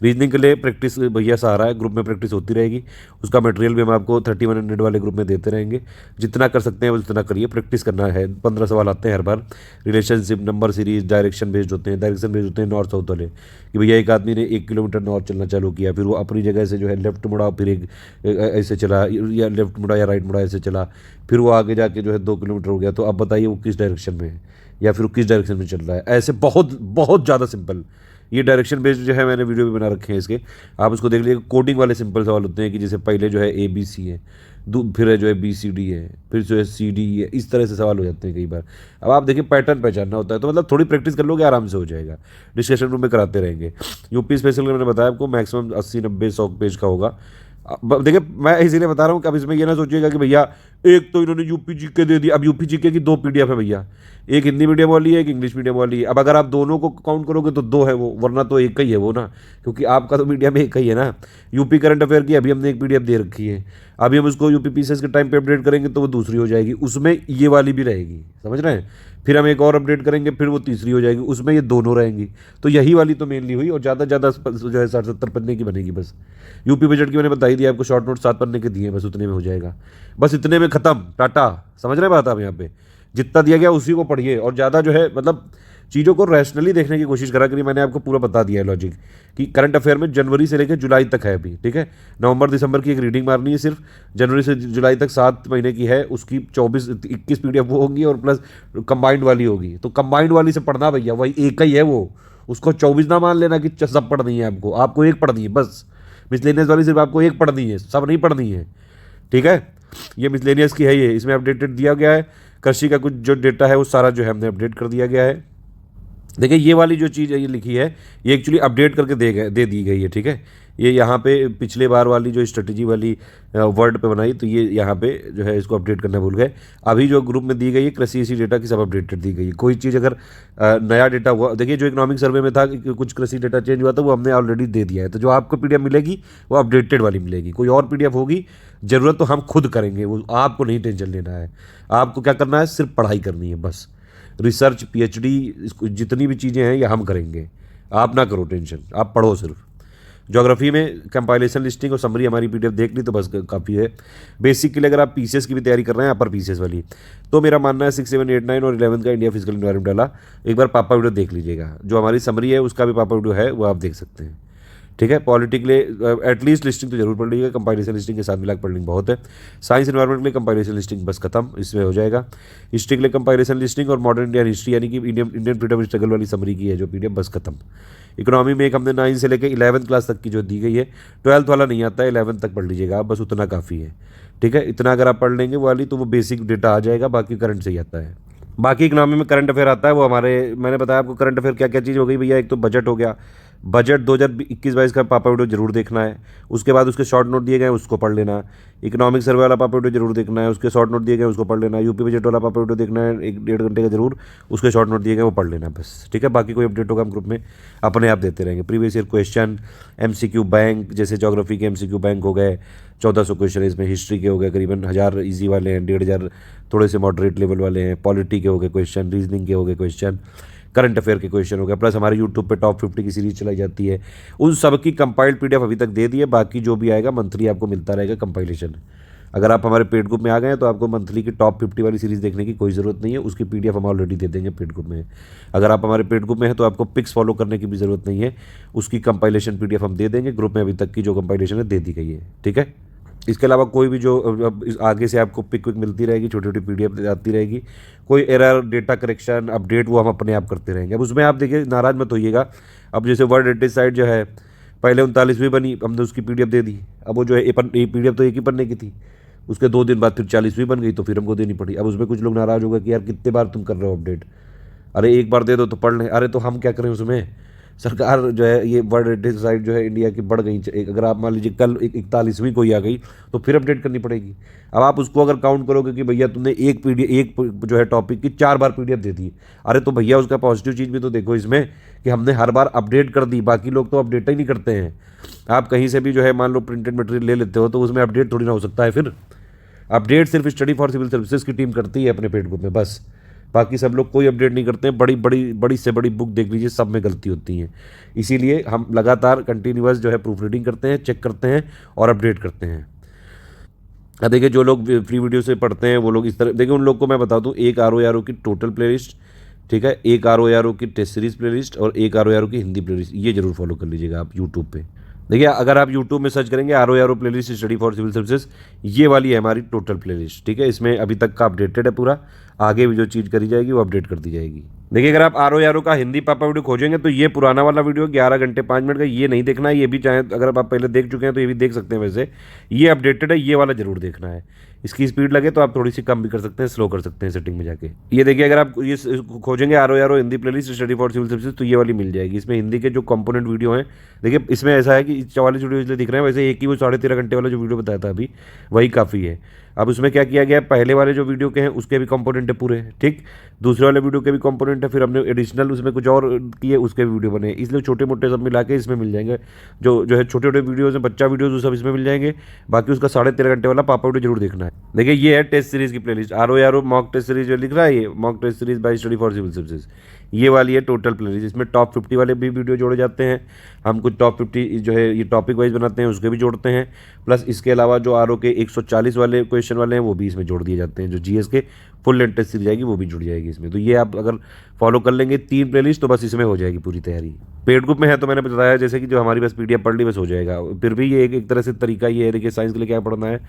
रीजनिंग के लिए प्रैक्टिस भैया सहारा है, ग्रुप में प्रैक्टिस होती रहेगी, उसका मटेरियल भी हम आपको 3100 वाले ग्रुप में देते रहेंगे। जितना कर सकते हैं बस उतना करिए, प्रैक्टिस करना है। 15 सवाल आते हैं हर बार, relationship, number series, direction based होते हैं नॉर्थ साउथ वाले, कि भैया एक आदमी ने 1 किलोमीटर नॉर्थ चलना चालू किया, फिर वो अपनी जगह से जो है लेफ्ट मुड़ा, फिर एक ऐसे चला, या लेफ्ट मुड़ा या राइट मुड़ा, ऐसे चला, फिर वो आगे जाके जो है 2 किलोमीटर हो गया, तो अब बताइए वो किस डायरेक्शन में है, या फिर किस डायरेक्शन में चल रहा है। ऐसे बहुत बहुत ज़्यादा सिंपल, ये डायरेक्शन बेस्ड जो है मैंने वीडियो भी बना रखे हैं इसके, आप उसको देख लीजिए। कोडिंग वाले सिंपल सवाल होते हैं कि जैसे पहले जो है ABC है, फिर जो है BCD है, फिर जो है CD है, इस तरह से सवाल हो जाते हैं कई बार। अब आप देखिए पैटर्न पहचानना होता है, तो मतलब थोड़ी प्रैक्टिस कर लोगे आराम से हो जाएगा, डिस्कशन रूम में कराते रहेंगे। यूपी स्पेशल मैंने बताया आपको मैक्सिमम 80-90-100 पेज का होगा। देखिए मैं इसीलिए बता रहा हूँ कि अब इसमें ये ना सोचिएगा कि भैया एक तो इन्होंने यूपी जीके दे दी, अब यूपी जीके की 2 पीडीएफ है भैया, एक हिंदी मीडियम वाली है, एक इंग्लिश मीडियम वाली है। अब अगर आप दोनों को काउंट करोगे तो 2 है वो, वरना तो एक ही है वो ना, क्योंकि आपका तो मीडियम एक ही है ना। यूपी करंट अफेयर की अभी हमने एक पीडीएफ दे रखी है, अभी हम उसको यूपी पीसीएस के टाइम पे अपडेट करेंगे तो वो दूसरी हो जाएगी, उसमें ये वाली भी रहेगी, समझ रहे हैं। फिर हम एक और अपडेट करेंगे, फिर वो तीसरी हो जाएगी, उसमें ये दोनों रहेंगी। तो यही वाली तो मेनली हुई, और ज़्यादा जो है 60-70 पन्ने की बनेगी बस। यूपी बजट की मैंने बता ही दिया आपको, शॉर्ट नोट 7 पन्ने के दिए, बस उतने में हो जाएगा, बस इतने में खत्म, टाटा। समझ रहे बात आप यहाँ पे, जितना दिया गया उसी को पढ़िए, और ज़्यादा जो है मतलब चीज़ों को रैशनली देखने की कोशिश करा करिए। मैंने आपको पूरा बता दिया है लॉजिक कि करंट अफेयर में जनवरी से लेकर जुलाई तक है अभी, ठीक है। नवंबर दिसंबर की एक रीडिंग मारनी है सिर्फ, जनवरी से जुलाई तक 7 महीने की है, उसकी 24-21 पीडीएफ वो होंगी, और प्लस कंबाइंड वाली होगी। तो कंबाइंड वाली से पढ़ना भैया, वही एक ही है वो, उसको 24 ना मान लेना कि सब पढ़नी है आपको, आपको एक पढ़नी है बस। मिसलेनियस वाली सिर्फ आपको एक पढ़नी है, सब नहीं पढ़नी है, ठीक है। ये मिसलेनियस की है, ये इसमें अपडेटेड दिया गया है। कृषि का कुछ जो डेटा है वो सारा जो है हमने अपडेट कर दिया गया है। देखिए ये वाली जो चीज़ ये लिखी है ये एक्चुअली अपडेट करके दे दी गई है, ठीक है। ये यहाँ पे पिछले बार वाली जो स्ट्रेटजी वाली वर्ड पे बनाई, तो ये यहाँ पे जो है इसको अपडेट करना भूल गए। अभी जो ग्रुप में दी गई है कृषि इसी डेटा की सब अपडेटेड दी गई है। कोई चीज़ अगर नया डेटा हुआ, देखिए जो इकोनॉमिक सर्वे में था कि कुछ कृषि डेटा चेंज हुआ था वो हमने ऑलरेडी दे दिया है। तो जो आपको पीडीएफ मिलेगी वो अपडेटेड वाली मिलेगी। कोई और पीडीएफ होगी ज़रूरत तो हम खुद करेंगे, वो आपको नहीं टेंशन लेना है। आपको क्या करना है, सिर्फ पढ़ाई करनी है बस। रिसर्च पीएचडी जितनी भी चीज़ें हैं ये हम करेंगे, आप ना करो टेंशन, आप पढ़ो सिर्फ। ज्योग्राफी में कंपाइलेशन लिस्टिंग और समरी हमारी पीडीएफ देख ली तो बस काफ़ी है। बेसिक के लिए अगर आप पीसीएस की भी तैयारी कर रहे हैं, अपर पीसीएस वाली, तो मेरा मानना है 6, 7, 8, 9 और 11 का इंडिया फिजिकल इन्वायरमेंट वाला एक बार पापा वीडियो देख लीजिएगा। जो हमारी समरी है उसका भी पापा वीडियो है, वो आप देख सकते हैं, ठीक है। पॉलिटी के लिए एटलीस्ट लिस्टिंग तो जरूर पढ़ लीजिएगा, कंपाइलेशन लिस्टिंग के साथ मिला पढ़ लिंग बहुत है। साइंस एनवायरमेंट के लिए कंपाइलेशन लिस्टिंग बस खत्म, इसमें हो जाएगा। हिस्ट्री के लिए कंपाइलेशन लिस्टिंग और मॉडर्न इंडियन हिस्ट्री यानी कि इंडियन फ्रीडम स्ट्रगल वाली समरी की है जो पीडीएफ, बस खत्म। इकोनॉमी में एक हमने 9 से लेकर 11th क्लास तक की जो दी गई है, 12th वाला नहीं आता है, 11th तक पढ़ लीजिएगा आप, बस उतना काफ़ी है, ठीक है। इतना अगर आप पढ़ लेंगे वो वाली तो वो बेसिक डेटा आ जाएगा, बाकी करंट से ही आता है। बाकी इकोनॉमी में करंट अफेयर आता है, वो हमारे मैंने बताया आपको करंट अफेयर क्या क्या चीज़ हो गई भैया। एक तो बजट हो गया, बजट 2021-22 का पापा वीडियो जरूर देखना है। उसके बाद उसके शॉर्ट नोट दिए गए हैं उसको पढ़ लेना। इकोनॉमिक सर्वे वाला पापा वीडियो जरूर देखना है, उसके शॉर्ट नोट दिए गए उसको पढ़ लेना। यूपी बजट वाला पापा वीडियो देखना है 1-1.5 घंटे का जरूर, उसके शॉर्ट नोट दिए गए वो पढ़ लेना बस, ठीक है। बाकी कोई अपडेट होगा हम ग्रुप में अपने आप देते रहेंगे। Previous year question, MCQ bank, जैसे ज्योग्राफी के एमसीक्यू बैंक हो गए 1400 क्वेश्चन, इसमें हिस्ट्री के हो गए करीबन 1000 ईजी वाले हैं, 1500 थोड़े से मॉडरेट लेवल वाले हैं, पॉलिटी के हो गए क्वेश्चन, रीजनिंग के हो गए क्वेश्चन, करंट अफेयर के क्वेश्चन हो गए, प्लस हमारे यूट्यूब पे टॉप 50 की सीरीज चलाई जाती है। उन सब की कंपाइल्ड पीडीएफ अभी तक दे दी है। बाकी जो भी आएगा मंथली आपको मिलता रहेगा कंपाइलेशन। अगर आप हमारे पेड ग्रुप में आ गए हैं तो आपको मंथली की टॉप 50 वाली सीरीज़ देखने की कोई ज़रूरत नहीं है, उसकी पीडीएफ हम ऑलरेडी दे देंगे पेड ग्रुप में। अगर आप हमारे पेड ग्रुप में हैं तो आपको पिक्स फॉलो करने की भी ज़रूरत नहीं है, उसकी कंपाइलेशन पीडीएफ हम दे देंगे। ग्रुप में अभी तक की जो कंपाइलेशन है दे दी गई है, ठीक है। इसके अलावा कोई भी जो आगे से आपको पिक विक मिलती रहेगी, छोटी छोटी पीडीएफ आती रहेगी, कोई एरर, डेटा करेक्शन, अपडेट, वो हम अपने आप करते रहेंगे। अब उसमें आप देखिए नाराज़ मत होइएगा। अब जैसे वर्ड हेरिटेज साइट जो है पहले 39वीं बनी, हमने उसकी पीडीएफ दे दी। अब वो जो है पीडीएफ तो एक ही पन्ने की थी, उसके 2 दिन बाद फिर 40वीं बन गई, तो फिर हमको देनी पड़ी। अब उसमें कुछ लोग नाराज़ हो गए कि यार कितने बार तुम कर रहे हो अपडेट, अरे एक बार दे दो तो पढ़ लें। अरे तो हम क्या करें उसमें, सरकार जो है ये वर्ड हेरिटेज साइट जो है इंडिया की बढ़ गई। अगर आप मान लीजिए कल 41वीं कोई आ गई तो फिर अपडेट करनी पड़ेगी। अब आप उसको अगर काउंट करोगे कि भैया तुमने एक जो है टॉपिक की 4 बार पीडीएफ दे दी, अरे तो भैया उसका पॉजिटिव चीज़ भी तो देखो इसमें कि हमने हर बार अपडेट कर दी। बाकी लोग तो अपडेट ही नहीं करते हैं। आप कहीं से भी जो है मान लो प्रिंटेड मटेरियल ले लेते हो तो उसमें अपडेट थोड़ी ना हो सकता है। फिर अपडेट सिर्फ स्टडी फॉर सिविल सर्विसेज की टीम करती है अपने पेड ग्रुप में बस, बाकी सब लोग कोई अपडेट नहीं करते हैं। बड़ी से बड़ी बुक देख लीजिए, सब में गलती होती है। इसीलिए हम लगातार कंटिन्यूअस जो है प्रूफ रीडिंग करते हैं, चेक करते हैं और अपडेट करते हैं। देखिए जो लोग फ्री वीडियो से पढ़ते हैं वो लोग इस तरह, देखिए उन लोग को मैं बता दूं, एक RO की टोटल प्लेलिस्ट, ठीक है, एक RO की टेस्ट सीरीज प्लेलिस्ट और एक RO की हिंदी प्लेलिस्ट, ये जरूर फॉलो कर लीजिएगा आप यूट्यूब पे। देखिए अगर आप यूट्यूब में सर्च करेंगे RO playlist study for civil services, ये वाली है हमारी टोटल प्लेलिस्ट, ठीक है। इसमें अभी तक का अपडेटेड है पूरा, आगे भी जो चीज़ करी जाएगी वो अपडेट कर दी जाएगी। देखिए अगर आप RO का हिंदी पापा वीडियो खोजेंगे तो ये पुराना वाला वीडियो 11 घंटे 5 मिनट का, ये नहीं देखना है। ये भी चाहे अगर आप पहले देख चुके हैं तो ये भी देख सकते हैं, वैसे ये अपडेटेड है, ये वाला जरूर देखना है। इसकी स्पीड लगे तो आप थोड़ी सी कम भी कर सकते हैं, स्लो कर सकते हैं सेटिंग में जाके। ये देखिए अगर आप ये खोजेंगे RO Hindi playlist study for civil services तो ये वाली मिल जाएगी। इसमें हिंदी के जो कंपोनेंट वीडियो हैं, देखिए इसमें ऐसा है कि 44 वीडियो इसलिए दिख रहे हैं, वैसे एक ही वो 13.5 घंटे वाला जो वीडियो बताया था अभी वही काफ़ी है। अब उसमें क्या किया गया है, पहले वाले जो वीडियो के हैं उसके भी कंपोनेंट है पूरे, ठीक, दूसरे वाले वीडियो के भी कंपोनेंट है, फिर हमने एडिशनल उसमें कुछ और किए उसके भी वीडियो बने, इसलिए छोटे मोटे सब मिला के इसमें मिल जाएंगे। जो है छोटे छोटे वीडियोज़ हैं, बच्चा वीडियोज़, वो सब इसमें मिल जाएंगे। बाकी उसका 13.5 घंटे वाला पापा वीडियो जरूर देखना है। देखिए ये है टेस्ट सीरीज़ की playlist, RO mock test series जो लिख रहा है, ये mock test series by study for civil services, ये वाली है टोटल प्लेलिस्ट। इसमें टॉप 50 वाले भी वीडियो जोड़े जाते हैं। हम कुछ टॉप 50 जो है ये टॉपिक वाइज बनाते हैं, उसके भी जोड़ते हैं। प्लस इसके अलावा जो RO के 140 वाले क्वेश्चन वाले हैं वो भी इसमें जोड़ दिए जाते हैं। जो GS के फुल लेंथ टेस्ट सीरीज जाएगी वो भी जुड़ जाएगी इसमें। तो ये आप अगर फॉलो कर लेंगे 3 प्लेलिस्ट तो बस इसमें हो जाएगी पूरी तैयारी। पेड ग्रुप में है तो मैंने बताया जैसे कि जो हमारी बस PDF पढ़ ली बस हो जाएगा। फिर भी ये एक तरह से तरीका ये है, देखिए साइंस के लिए क्या पढ़ना है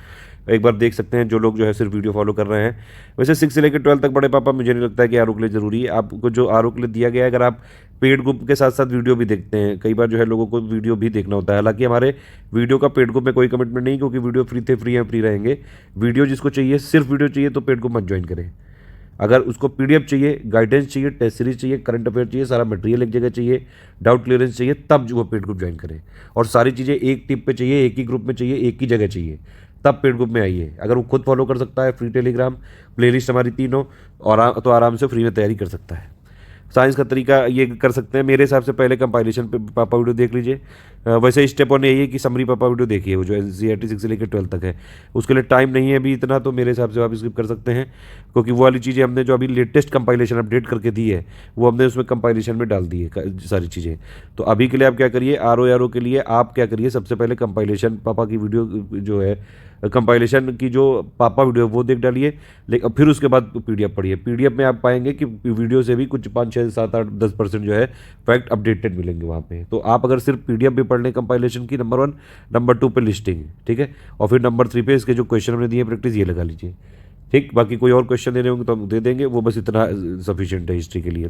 एक बार देख सकते हैं जो लोग जो है सिर्फ वीडियो फॉलो कर रहे हैं। वैसे 6 से लेकर 12 तक बड़े पापा मुझे नहीं लगता है कि RO के लिए ज़रूरी है। आपको जो RO के लिए दिया गया है। अगर आप पेड ग्रुप के साथ साथ वीडियो भी देखते हैं, कई बार जो है लोगों को वीडियो भी देखना होता है। हालांकि हमारे वीडियो का पेड ग्रुप में कोई कमिटमेंट नहीं, क्योंकि वीडियो फ्री थे, फ्री हैं, फ्री रहेंगे। वीडियो जिसको चाहिए, सिर्फ वीडियो चाहिए तो पेड ग्रुप मत ज्वाइन करें। अगर उसको पीडीएफ चाहिए, गाइडेंस चाहिए, टेस्ट सीरीज चाहिए, करंट अफेयर चाहिए, सारा मटेरियल एक जगह चाहिए, डाउट क्लियरेंस चाहिए, तब जो वो पेड ग्रुप ज्वाइन करें। और सारी चीज़ें एक टिप पे चाहिए, एक ही ग्रुप में चाहिए, एक ही जगह चाहिए, तब पेड ग्रुप में आइए। अगर वो खुद फॉलो कर सकता है, फ्री टेलीग्राम, प्लेलिस्ट हमारी तीनों, और तो आराम से फ्री में तैयारी कर सकता है। साइंस का तरीका ये कर सकते हैं, मेरे हिसाब से पहले कंपाइलेशन पे पापा वीडियो देख लीजिए। वैसे स्टेप वन यही है कि समरी पापा वीडियो देखिए, वो जो NCERT 6 से लेकर 12 तक है। उसके लिए टाइम नहीं है अभी इतना, तो मेरे हिसाब से आप स्किप कर सकते हैं, क्योंकि वो वाली चीज़ें हमने जो अभी लेटेस्ट कंपाइलेशन अपडेट करके दी है, वो हमने उसमें कंपाइलेशन में डाल दी है सारी चीज़ें। तो अभी के लिए आप क्या करिए, RO के लिए आप क्या करिए, सबसे पहले कंपाइलेशन पापा की वीडियो जो है, कंपाइलेशन की जो पापा वीडियो वो देख डालिए, लेकिन फिर उसके बाद PDF पढ़िए। PDF में आप पाएंगे कि वीडियो से भी कुछ 5, 6, 7, 8, 10% जो है फैक्ट अपडेटेड मिलेंगे वहाँ पे। तो आप अगर सिर्फ PDF भी पढ़ लें कंपाइलेशन की, नंबर 1, नंबर 2 पे लिस्टिंग, ठीक है, और फिर नंबर 3 पे इसके जो क्वेश्चन हमने दिए प्रैक्टिस, ये लगा लीजिए, ठीक। बाकी कोई और क्वेश्चन देने होंगे तो हम दे देंगे, वो बस इतना सफिशिएंट है हिस्ट्री के लिए।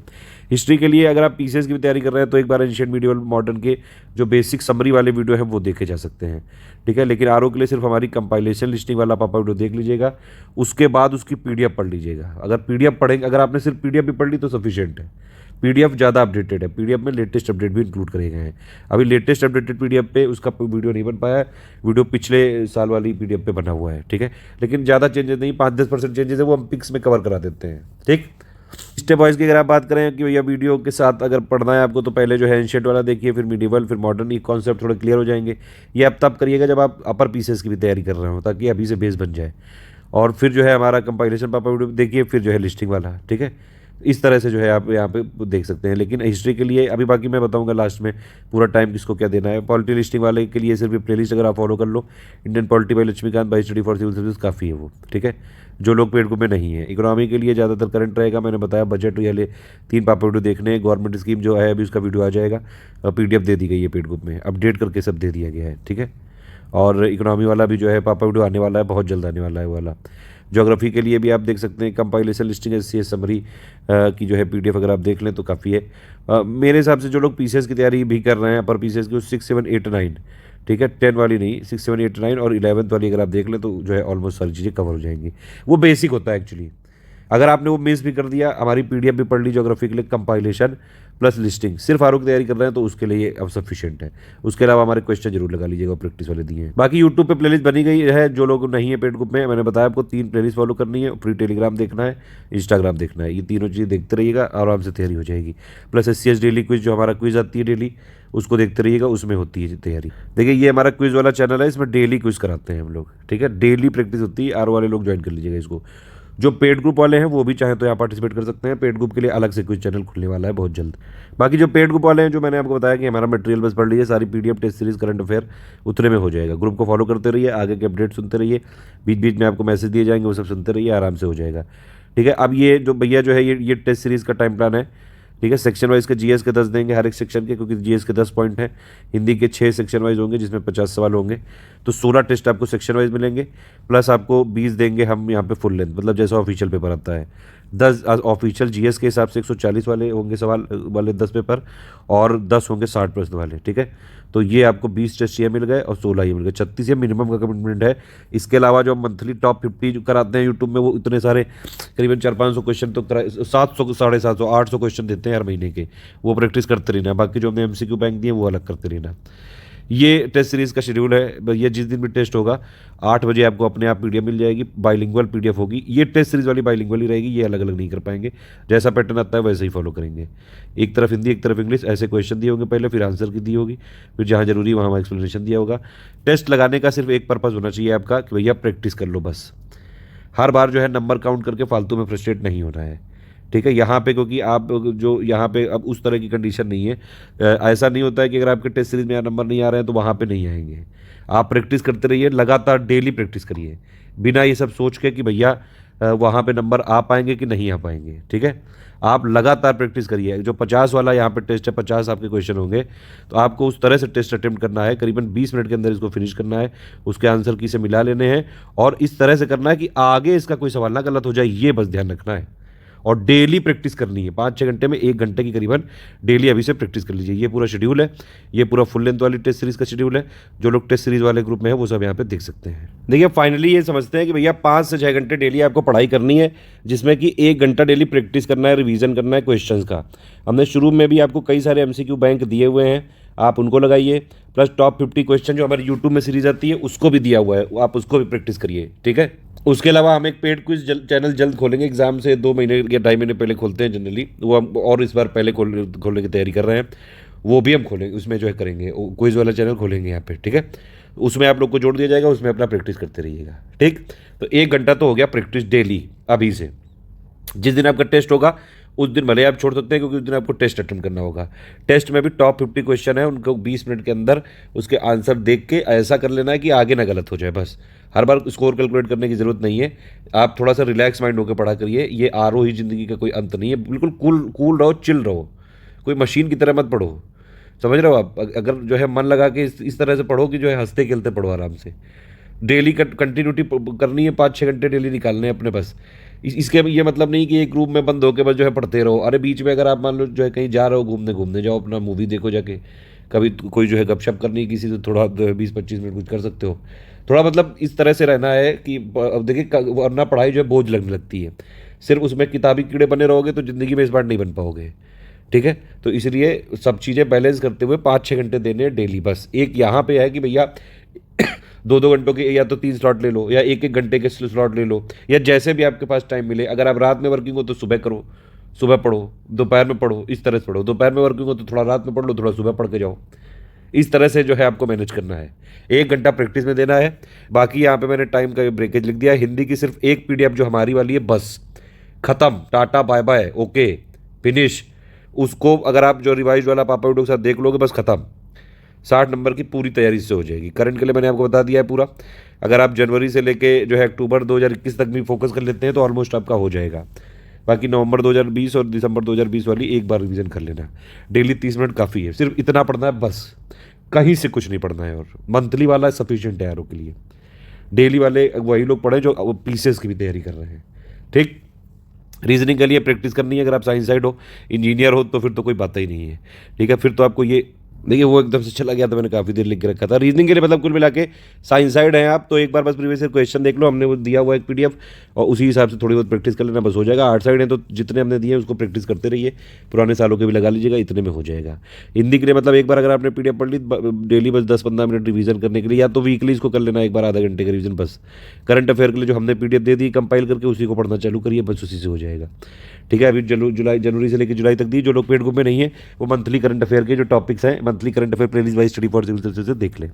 हिस्ट्री के लिए अगर आप PCS की भी तैयारी कर रहे हैं तो एक बार एंशिएंट मिडिवल मॉडर्न के जो बेसिक समरी वाले वीडियो है वो देखे जा सकते हैं, ठीक है। लेकिन RO के लिए सिर्फ हमारी कंपाइलेशन लिस्टिंग वाला पापा वीडियो देख लीजिएगा, उसके बाद उसकी PDF पढ़ लीजिएगा। अगर PDF पढ़ेंगे, अगर आपने सिर्फ PDF भी पढ़ ली तो सफिशिएंट है। PDF ज़्यादा अपडेटेड है, PDF में लेटेस्ट अपडेट भी इंक्लूड करे गए हैं। अभी लेटेस्ट अपडेटेड PDF पे उसका वीडियो नहीं बन पाया है, वीडियो पिछले साल वाली PDF पे बना हुआ है, ठीक है। लेकिन ज़्यादा चेंजेस नहीं, 5-10% चेंजेस है, वो हम पिक्स में कवर करा देते हैं, ठीक। स्टेप वाइज की अगर आप बात करें कि भैया वीडियो के साथ अगर पढ़ना है आपको, तो पहले जो है एंशिएंट वाला देखिए, फिर मिडिवल, फिर मॉडर्न, ये कॉन्सेप्ट थोड़े क्लियर हो जाएंगे। ये आप तब करिएगा जब आप अपर PCS की भी तैयारी कर रहे हो, ताकि अभी से बेस बन जाए। और फिर जो है हमारा कंपाइलेशन पापा वीडियो देखिए, फिर जो है लिस्टिंग वाला, ठीक है। इस तरह से जो है आप यहाँ पे देख सकते हैं। लेकिन हिस्ट्री के लिए अभी बाकी मैं बताऊंगा लास्ट में पूरा टाइम किसको क्या देना है। पॉलिटी लिस्टिंग वाले के लिए सिर्फ प्लेलिस्ट अगर आप फॉलो कर लो, Indian polity by Laxmikanth, by study for civil service, काफ़ी है वो, ठीक है, जो लोग पेड ग्रुप में नहीं है। इकोनॉमी के लिए ज़्यादातर करंट रहेगा, मैंने बताया बजट वाले 3 पापा वीडियो देखने हैं। गवर्नमेंट स्कीम जो है अभी उसका वीडियो आ जाएगा, PDF दे दी गई है पेड ग्रुप में, अपडेट करके सब दे दिया गया है, ठीक है। और इकोनॉमी वाला भी जो है पापा वीडियो आने वाला है, बहुत जल्द आने वाला है वो वाला। ज्योग्राफी के लिए भी आप देख सकते हैं कंपाइलेशन लिस्टिंग SCS समरी की जो है PDF अगर आप देख लें तो काफ़ी है। मेरे हिसाब से जो लोग PCS की तैयारी भी कर रहे हैं, अपर PCS की, 6, 7, 8, 9, ठीक है, 10 वाली नहीं, 6, 7, 8, 9 और 11th वाली अगर आप देख लें तो जो है ऑलमोस्ट सारी चीज़ें कवर हो जाएंगी। वो बेसिक होता है एक्चुअली। अगर आपने वो मिस भी कर दिया, हमारी PDF भी पढ़ ली ज्योग्राफी के लिए, कंपाइलेशन प्लस लिस्टिंग, सिर्फ RO की तैयारी कर रहे हैं तो उसके लिए अब सफिशिएंट है। उसके अलावा हमारे क्वेश्चन जरूर लगा लीजिएगा, प्रैक्टिस वाले दिए हैं। बाकी यूट्यूब पे प्लेलिस्ट बनी गई है, जो लोग नहीं है पेड ग्रुप में, मैंने बताया आपको 3 प्लेलिस्ट फॉलो करनी है, फ्री टेलीग्राम देखना है, इंस्टाग्राम देखना है, ये तीनों चीज़ें देखते रहिएगा, आराम से तैयारी हो जाएगी। प्लस SCS डेली क्विज, जो हमारा क्विज आती है डेली, उसको देखते रहिएगा, उसमें होती है तैयारी। देखिए ये हमारा क्विज वाला चैनल है, इसमें डेली क्विज कराते हैं हम लोग, ठीक है, डेली प्रैक्टिस होती है। RO वाले लोग ज्वाइन कर लीजिएगा इसको। जो पेड ग्रुप वाले हैं वो भी चाहे तो यहाँ पार्टिसिपेट कर सकते हैं। पेड ग्रुप के लिए अलग से क्विज चैनल खुलने वाला है बहुत जल्द। बाकी जो पेड ग्रुप वाले हैं, जो मैंने आपको बताया कि हमारा मटेरियल बस पढ़ लीजिए, सारी PDF, test series, current affair उतने में हो जाएगा। ग्रुप को फॉलो करते रहिए, आगे के अपडेट सुनते रहिए, बीच बीच में आपको मैसेज दिए जाएंगे, वो सब सुनते रहिए, आराम से हो जाएगा, ठीक है। अब ये जो भैया जो है ये टेस्ट सीरीज़ का टाइम प्लान है, ठीक है। सेक्शन वाइज के GS के 10 देंगे हर एक सेक्शन के, क्योंकि GS के 10 पॉइंट हैं। हिंदी के 6 सेक्शन वाइज होंगे जिसमें 50 सवाल होंगे, तो 16 टेस्ट आपको सेक्शन वाइज मिलेंगे, प्लस आपको 20 देंगे हम यहाँ पे फुल लेंथ, मतलब जैसा ऑफिशियल पेपर आता है। 10 ऑफिशियल GS के हिसाब से 140 वाले होंगे सवाल वाले 10 पेपर, और 10 होंगे 60 प्रश्न वाले, ठीक है। तो ये आपको 20 टेस्ट ये मिल गए और 16 ये मिल गए, 36 ये मिनिमम का कमिटमेंट है। इसके अलावा जो मंथली टॉप 50 जो कराते हैं यूट्यूब में, वो इतने सारे करीबन 400-500 क्वेश्चन तो 700, 750, 800 क्वेश्चन देते हैं हर महीने के, वो प्रैक्टिस करते रहना। बाकी जो हमने MCQ बैंक दिए वो अलग करते रहना। ये टेस्ट सीरीज़ का शेड्यूल है। ये जिस दिन भी टेस्ट होगा 8 बजे आपको अपने आप PDF मिल जाएगी, बाइलिंगुअल PDF होगी। ये टेस्ट सीरीज़ वाली बाइलिंगुअल ही रहेगी, ये अलग अलग नहीं कर पाएंगे, जैसा पैटर्न आता है वैसे ही फॉलो करेंगे। एक तरफ हिंदी, एक तरफ इंग्लिश, ऐसे क्वेश्चन दिए होंगे पहले, फिर आंसर की दी होगी, फिर जहाँ जरूरी वहाँ एक्सप्लेनेशन दिया होगा। टेस्ट लगाने का सिर्फ एक पर्पज़ होना चाहिए आपका कि भैया प्रैक्टिस कर लो बस। हर बार जो है नंबर काउंट करके फालतू में फ्रस्ट्रेट नहीं होना है, ठीक है। यहाँ पे क्योंकि आप जो यहाँ पे अब उस तरह की कंडीशन नहीं है, ऐसा नहीं होता है कि अगर आपके टेस्ट सीरीज में नंबर नहीं आ रहे हैं तो वहाँ पे नहीं आएंगे। आप प्रैक्टिस करते रहिए, लगातार डेली प्रैक्टिस करिए, बिना ये सब सोच के कि भैया वहाँ पे नंबर आ पाएंगे कि नहीं आ पाएंगे, ठीक है। आप लगातार प्रैक्टिस करिए। जो 50 वाला यहाँ पे टेस्ट है, 50 आपके क्वेश्चन होंगे, तो आपको उस तरह से टेस्ट अटेम्प्ट करना है, करीबन 20 मिनट के अंदर इसको फिनिश करना है, उसके आंसर की से मिला लेने हैं, और इस तरह से करना है कि आगे इसका कोई सवाल ना गलत हो जाए, ये बस ध्यान रखना है। और डेली प्रैक्टिस करनी है 5-6 घंटे में 1 घंटे की करीबन डेली अभी से प्रैक्टिस कर लीजिए। ये पूरा शेड्यूल है, ये पूरा फुल लेंथ वाली टेस्ट सीरीज़ का शेड्यूल है। जो लोग टेस्ट सीरीज़ वाले ग्रुप में है वो सब यहाँ पे देख सकते हैं। देखिए फाइनली ये समझते हैं कि भैया 5 से 6 घंटे डेली आपको पढ़ाई करनी है, जिसमें कि 1 घंटा डेली प्रैक्टिस करना है, रिवीजन करना है क्वेश्चंस का। हमने शुरू में भी आपको कई सारे MCQ बैंक दिए हुए हैं, आप उनको लगाइए, प्लस टॉप 50 क्वेश्चन जो हमारे यूट्यूब में सीरीज आती है उसको भी दिया हुआ है, आप उसको भी प्रैक्टिस करिए, ठीक है। उसके अलावा हम एक पेड क्विज चैनल जल्द खोलेंगे, एग्जाम से 2 महीने या 2.5 महीने पहले खोलते हैं जनरली, वो हम और इस बार पहले खोलने की तैयारी कर रहे हैं, वो भी हम खोलेंगे, उसमें जो है करेंगे क्विज वाला चैनल खोलेंगे यहाँ पे, ठीक है। उसमें आप लोग को जोड़ दिया जाएगा, उसमें अपना प्रैक्टिस करते रहिएगा, ठीक। तो 1 घंटा तो हो गया प्रैक्टिस डेली अभी से। जिस दिन आपका टेस्ट होगा उस दिन भले आप छोड़ सकते हैं, क्योंकि उस दिन आपको टेस्ट अटेंड करना होगा। टेस्ट में भी टॉप 50 क्वेश्चन है, उनको 20 मिनट के अंदर उसके आंसर देख के ऐसा कर लेना है कि आगे ना गलत हो जाए। बस हर बार स्कोर कैलकुलेट करने की ज़रूरत नहीं है, आप थोड़ा सा रिलैक्स माइंड होकर पढ़ा करिए। ये RO ही ज़िंदगी का कोई अंत नहीं है, बिल्कुल कूल रहो, चिल रहो, कोई मशीन की तरह मत पढ़ो, समझ रहे हो आप। अगर जो है मन लगा के इस तरह से पढ़ो कि जो है हंसते खेलते पढ़ो आराम से। डेली कंटिन्यूटी करनी है, 5-6 घंटे डेली निकालने हैं अपने बस। इसके ये मतलब नहीं कि एक रूम में बंद होकर बस जो है पढ़ते रहो। अरे बीच में अगर आप मान लो जो है कहीं जा रहे हो घूमने जाओ, अपना मूवी देखो जाके, कभी कोई जो है गपशप करनी है किसी से, थोड़ा 20-25 मिनट कुछ कर सकते हो। थोड़ा मतलब इस तरह से रहना है कि अब देखिए वरना पढ़ाई जो है बोझ लगने लगती है। सिर्फ उसमें किताबी कीड़े बने रहोगे तो ज़िंदगी में इस बार नहीं बन पाओगे, ठीक है। तो इसलिए सब चीज़ें बैलेंस करते हुए 5-6 घंटे देने हैं डेली। बस एक यहाँ पे है कि भैया 2-2 घंटों के या तो 3 स्लॉट ले लो, या 1-1 घंटे के स्लॉट ले लो, या जैसे भी आपके पास टाइम मिले। अगर आप रात में वर्किंग हो तो सुबह करो, सुबह पढ़ो, दोपहर में पढ़ो, इस तरह से पढ़ो। दोपहर में वर्किंग हो तो थोड़ा रात में पढ़ लो, थोड़ा सुबह पढ़ के जाओ। इस तरह से जो है आपको मैनेज करना है। 1 घंटा प्रैक्टिस में देना है। बाकी यहाँ पे मैंने टाइम का ब्रेकेज लिख दिया है। हिंदी की सिर्फ एक PDF जो हमारी वाली है, बस खत्म, tata bye bye, okay finish. उसको अगर आप जो रिवाइज वाला पापा वीडियो के साथ देख लोगे, बस खत्म, 60 नंबर की पूरी तैयारी से हो जाएगी। करंट के लिए मैंने आपको बता दिया है पूरा। अगर आप जनवरी से लेके जो है अक्टूबर 2021 तक भी फोकस कर लेते हैं तो ऑलमोस्ट आपका हो जाएगा। बाकी नवंबर 2020 और दिसंबर 2020 वाली एक बार रिवीजन कर लेना। डेली 30 मिनट काफ़ी है, सिर्फ इतना पढ़ना है बस, कहीं से कुछ नहीं पढ़ना है। और मंथली वाला सफिशिएंट है यारों के लिए। डेली वाले वही लोग पढ़े जो PCS की भी तैयारी कर रहे हैं, ठीक। रीजनिंग के लिए प्रैक्टिस करनी है। अगर आप साइंस साइड हो, इंजीनियर हो, तो फिर तो कोई बात ही नहीं है, ठीक है। फिर तो आपको ये देखिए वो एकदम से चला गया, तो मैंने काफ़ी देर लिख के रखा था। रीजनिंग के लिए मतलब कुल मिला के साइंस साइड हैं आप, तो एक बार बस प्रीवियस ईयर क्वेश्चन देख लो, हमने वो दिया हुआ एक PDF, और उसी हिसाब से थोड़ी बहुत प्रैक्टिस कर लेना, बस हो जाएगा। आर्ट साइड है तो जितने हमने दिए उसको प्रैक्टिस करते रहिए, पुराने सालों के भी लगा लीजिएगा, इतने में हो जाएगा। हिंदी के लिए मतलब एक बार अगर आपने PDF पढ़ ली, डेली बस 10-15 मिनट रिवीजन करने के लिए, या तो वीकली इसको कर लेना एक बार, आधा घंटे का रिवीजन बस। करंट अफेयर के लिए जो हमने PDF दे दी कंपाइल करके, उसी को पढ़ना चालू करिए, बस उसी से हो जाएगा, ठीक है। अभी जनवरी से लेकर जुलाई तक दी। जो लोग पेड ग्रुप में नहीं है वो मंथली करंट अफेयर के जो टॉपिक्स हैं, monthly current affair playlist wise study for civil services से देख लें,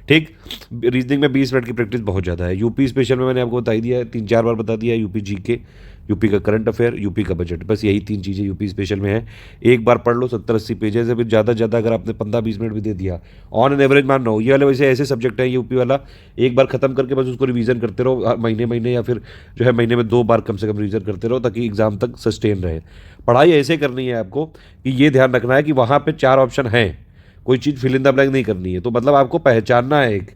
ठीक। रीजनिंग में 20 मिनट की प्रैक्टिस बहुत ज़्यादा है। यूपी स्पेशल में मैंने आपको बता दिया है, 3-4 बार बता दिया है। यूपी GK, यूपी का करंट अफेयर, यूपी का बजट, बस यही 3 चीज़ें यूपी स्पेशल में है। एक बार पढ़ लो, 70-80 पेजेस है। फिर ज़्यादा से ज़्यादा अगर आपने 15-20 मिनट भी दे दिया, ऑन एन एवरेज मान लो। ये वाले वैसे ऐसे सब्जेक्ट है यूपी वाला, एक बार खत्म करके बस उसको रिवीजन करते रहो, महीने या फिर जो है महीने में 2 बार कम से कम रिवीजन करते रहो, ताकि एग्जाम तक सस्टेन रहे। पढ़ाई ऐसे करनी है आपको कि ये ध्यान रखना है कि वहाँ पे 4 ऑप्शन हैं, कोई चीज़ फिल इन द ब्लैंक नहीं करनी है। तो मतलब आपको पहचानना है, एक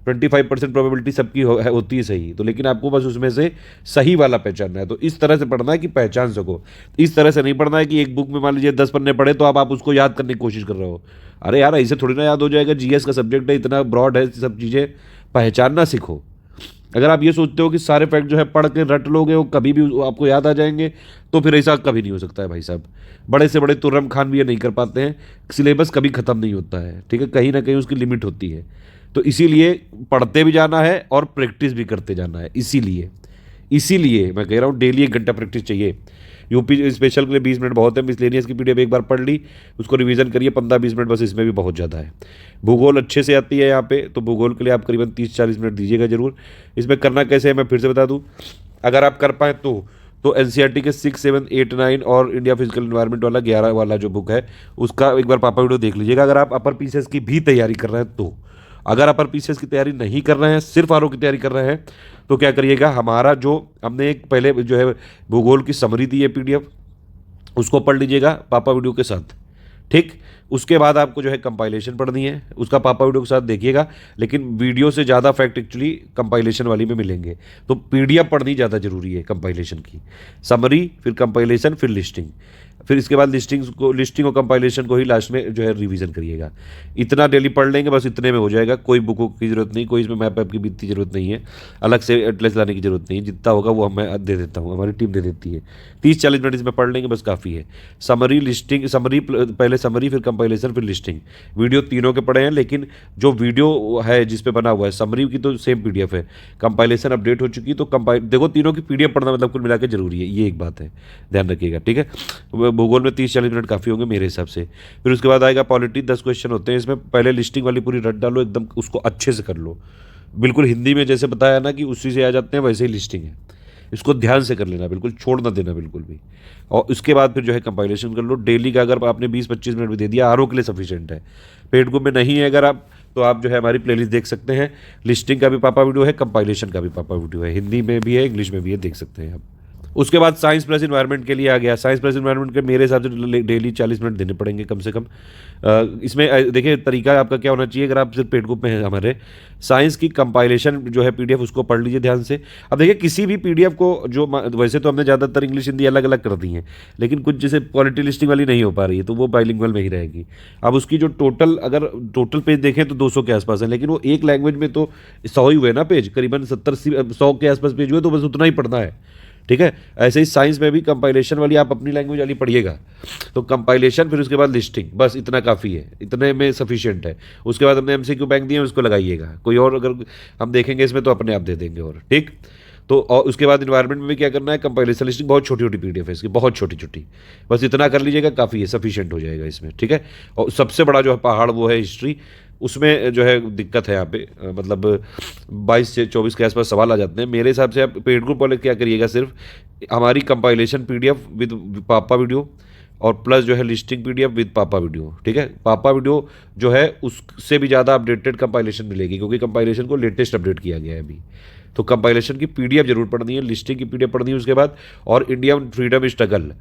25% प्रोबेबिलिटी सबकी होती है सही, तो लेकिन आपको बस उसमें से सही वाला पहचानना है। तो इस तरह से पढ़ना है कि पहचान सको। इस तरह से नहीं पढ़ना है कि एक बुक में मान लीजिए 10 पन्ने पढ़े तो आप उसको याद करने की कोशिश कर रहे हो। अरे यार ऐसे थोड़ी ना याद हो जाएगा, GS का सब्जेक्ट है, इतना ब्रॉड है, सब चीज़ें पहचानना सीखो। अगर आप ये सोचते हो कि सारे फैक्ट जो है पढ़ के रट लोगे वो कभी भी आपको याद आ जाएंगे, तो फिर ऐसा कभी नहीं हो सकता है भाई साहब। बड़े से बड़े तुर्रम खान भी ये नहीं कर पाते हैं। सिलेबस कभी ख़त्म नहीं होता है, ठीक है, कहीं ना कहीं उसकी लिमिट होती है। तो इसीलिए पढ़ते भी जाना है और प्रैक्टिस भी करते जाना है। इसीलिए मैं कह रहा हूँ डेली 1 घंटा प्रैक्टिस चाहिए। यूपी स्पेशल के लिए 20 मिनट बहुत है। मिसलेनियस की PDF एक बार पढ़ ली, उसको रिवीजन करिए 15-20 मिनट, बस इसमें भी बहुत ज़्यादा है। भूगोल अच्छे से आती है यहाँ पे, तो भूगोल के लिए आप करीबन 30-40 मिनट दीजिएगा जरूर। इसमें करना कैसे है मैं फिर से बता दूँ, अगर आप कर पाएँ तो NCERT के 6, 7, 8, 9 और इंडिया फिजिकल एनवायरनमेंट वाला 11 वाला जो बुक है उसका एक बार पापा वीडियो देख लीजिएगा। अगर आप अपर PCS की भी तैयारी कर रहे हैं तो, अगर अपर PCS की तैयारी नहीं कर रहे हैं, सिर्फ RO की तैयारी कर रहे हैं, तो क्या करिएगा, हमारा जो हमने एक पहले जो है भूगोल की समरी दी है PDF, उसको पढ़ लीजिएगा पापा वीडियो के साथ, ठीक। उसके बाद आपको जो है कंपाइलेशन पढ़नी है, उसका पापा वीडियो के साथ देखिएगा, लेकिन वीडियो से ज़्यादा फैक्ट एक्चुअली कंपाइलेशन वाली में मिलेंगे। तो पीडीएफ पढ़नी ज़्यादा जरूरी है कंपाइलेशन की। समरी, फिर कंपाइलेशन, फिर लिस्टिंग, फिर इसके बाद लिस्टिंग और कंपाइलेशन को ही लास्ट में जो है रिवीजन करिएगा। इतना डेली पढ़ लेंगे, बस इतने में हो जाएगा। कोई बुकों की जरूरत नहीं, कोई इसमें मैप ऐप की भी इतनी जरूरत नहीं है, अलग से एटलेस लाने की जरूरत नहीं है। जितना होगा वो मैं दे देता हूँ, हमारी टीम दे देती है। 30-40 मिनट इसमें पढ़ लेंगे, बस काफ़ी है। समरी, लिस्टिंग, समरी पहले समरी, फिर कंपाइलेशन, फिर लिस्टिंग। वीडियो तीनों के पढ़े हैं, लेकिन जो वीडियो है जिस पे बना हुआ है समरी की तो सेम पीडीएफ है, कंपाइलेशन अपडेट हो चुकी, तो देखो तीनों की पीडीएफ पढ़ना मतलब कुल मिला के जरूरी है, ये एक बात है, ध्यान रखिएगा, ठीक है। भूगोल में 30-40 मिनट काफ़ी होंगे मेरे हिसाब से। फिर उसके बाद आएगा पॉलिटी, 10 क्वेश्चन होते हैं इसमें। पहले लिस्टिंग वाली पूरी रट डालो, एकदम उसको अच्छे से कर लो, बिल्कुल हिंदी में जैसे बताया ना कि उसी से आ जाते हैं, वैसे ही लिस्टिंग है। इसको ध्यान से कर लेना, बिल्कुल छोड़ ना देना बिल्कुल भी। और उसके बाद फिर जो है कंपाइलेशन कर लो डेली का। अगर आपने 20-25 मिनट भी दे दिया आरओ के लिए सफिशिएंट है। पेड ग्रुप में नहीं है अगर आप, तो आप जो है हमारी प्लेलिस्ट देख सकते हैं। लिस्टिंग का भी पापा वीडियो है, कंपाइलेशन का भी पापा वीडियो है, हिंदी में भी है, इंग्लिश में भी है, देख सकते हैं आप। उसके बाद साइंस प्लस इन्वायरमेंट के लिए आ गया। साइंस प्लस इन्वायरमेंट के मेरे हिसाब से डेली 40 मिनट देने पड़ेंगे कम से कम। इसमें देखिए तरीका आपका क्या होना चाहिए, अगर आप सिर्फ पेड ग्रुप में हैं हमारे, साइंस की कंपाइलेशन जो है पीडीएफ उसको पढ़ लीजिए ध्यान से। अब देखिए किसी भी पीडीएफ को जो वैसे तो हमने ज़्यादातर इंग्लिश हिंदी अलग अलग कर दी हैं, लेकिन कुछ जैसे क्वालिटी लिस्टिंग वाली नहीं हो पा रही है, तो वो बाइलिंगुअल में ही रहेगी। अब उसकी जो टोटल पेज देखें तो 200 के आसपास है, लेकिन वो एक लैंग्वेज में तो 100 ही हुए ना पेज, करीबन 70-100 के आसपास पेज हुए, तो बस उतना ही पढ़ना है, ठीक है। ऐसे ही साइंस में भी कंपाइलेशन वाली आप अपनी लैंग्वेज वाली पढ़िएगा, तो कंपाइलेशन, फिर उसके बाद लिस्टिंग, बस इतना काफ़ी है, इतने में सफिशिएंट है। उसके बाद हमने एमसीक्यू बैंक दिए हैं, उसको लगाइएगा। कोई और अगर हम देखेंगे इसमें तो अपने आप दे देंगे और, ठीक। तो और उसके बाद इन्वायरमेंट में भी क्या करना है, कंपाइलेशन, लिस्टिंग, बहुत छोटी छोटी पीडीएफ है इसकी, बहुत छोटी छोटी, बस इतना कर लीजिएगा, काफ़ी है, सफिशिएंट हो जाएगा इसमें, ठीक है। और सबसे बड़ा जो है पहाड़ वो है हिस्ट्री। उसमें जो है दिक्कत है यहाँ पे, मतलब 22 से 24 के आसपास सवाल आ जाते हैं। मेरे हिसाब से आप पेड ग्रुप वाले क्या करिएगा, सिर्फ हमारी कंपाइलेशन पीडीएफ विद पापा वीडियो और प्लस जो है लिस्टिंग पीडीएफ विद पापा वीडियो, ठीक है। पापा वीडियो जो है उससे भी ज़्यादा अपडेटेड कंपाइलेशन मिलेगी, क्योंकि कंपाइलेशन को लेटेस्ट अपडेट किया गया है अभी। तो कंपाइलेशन की पीडीएफ जरूर पढ़नी है, लिस्टिंग की पीडीएफ पढ़नी है उसके बाद, और इंडियन फ्रीडम स्ट्रगल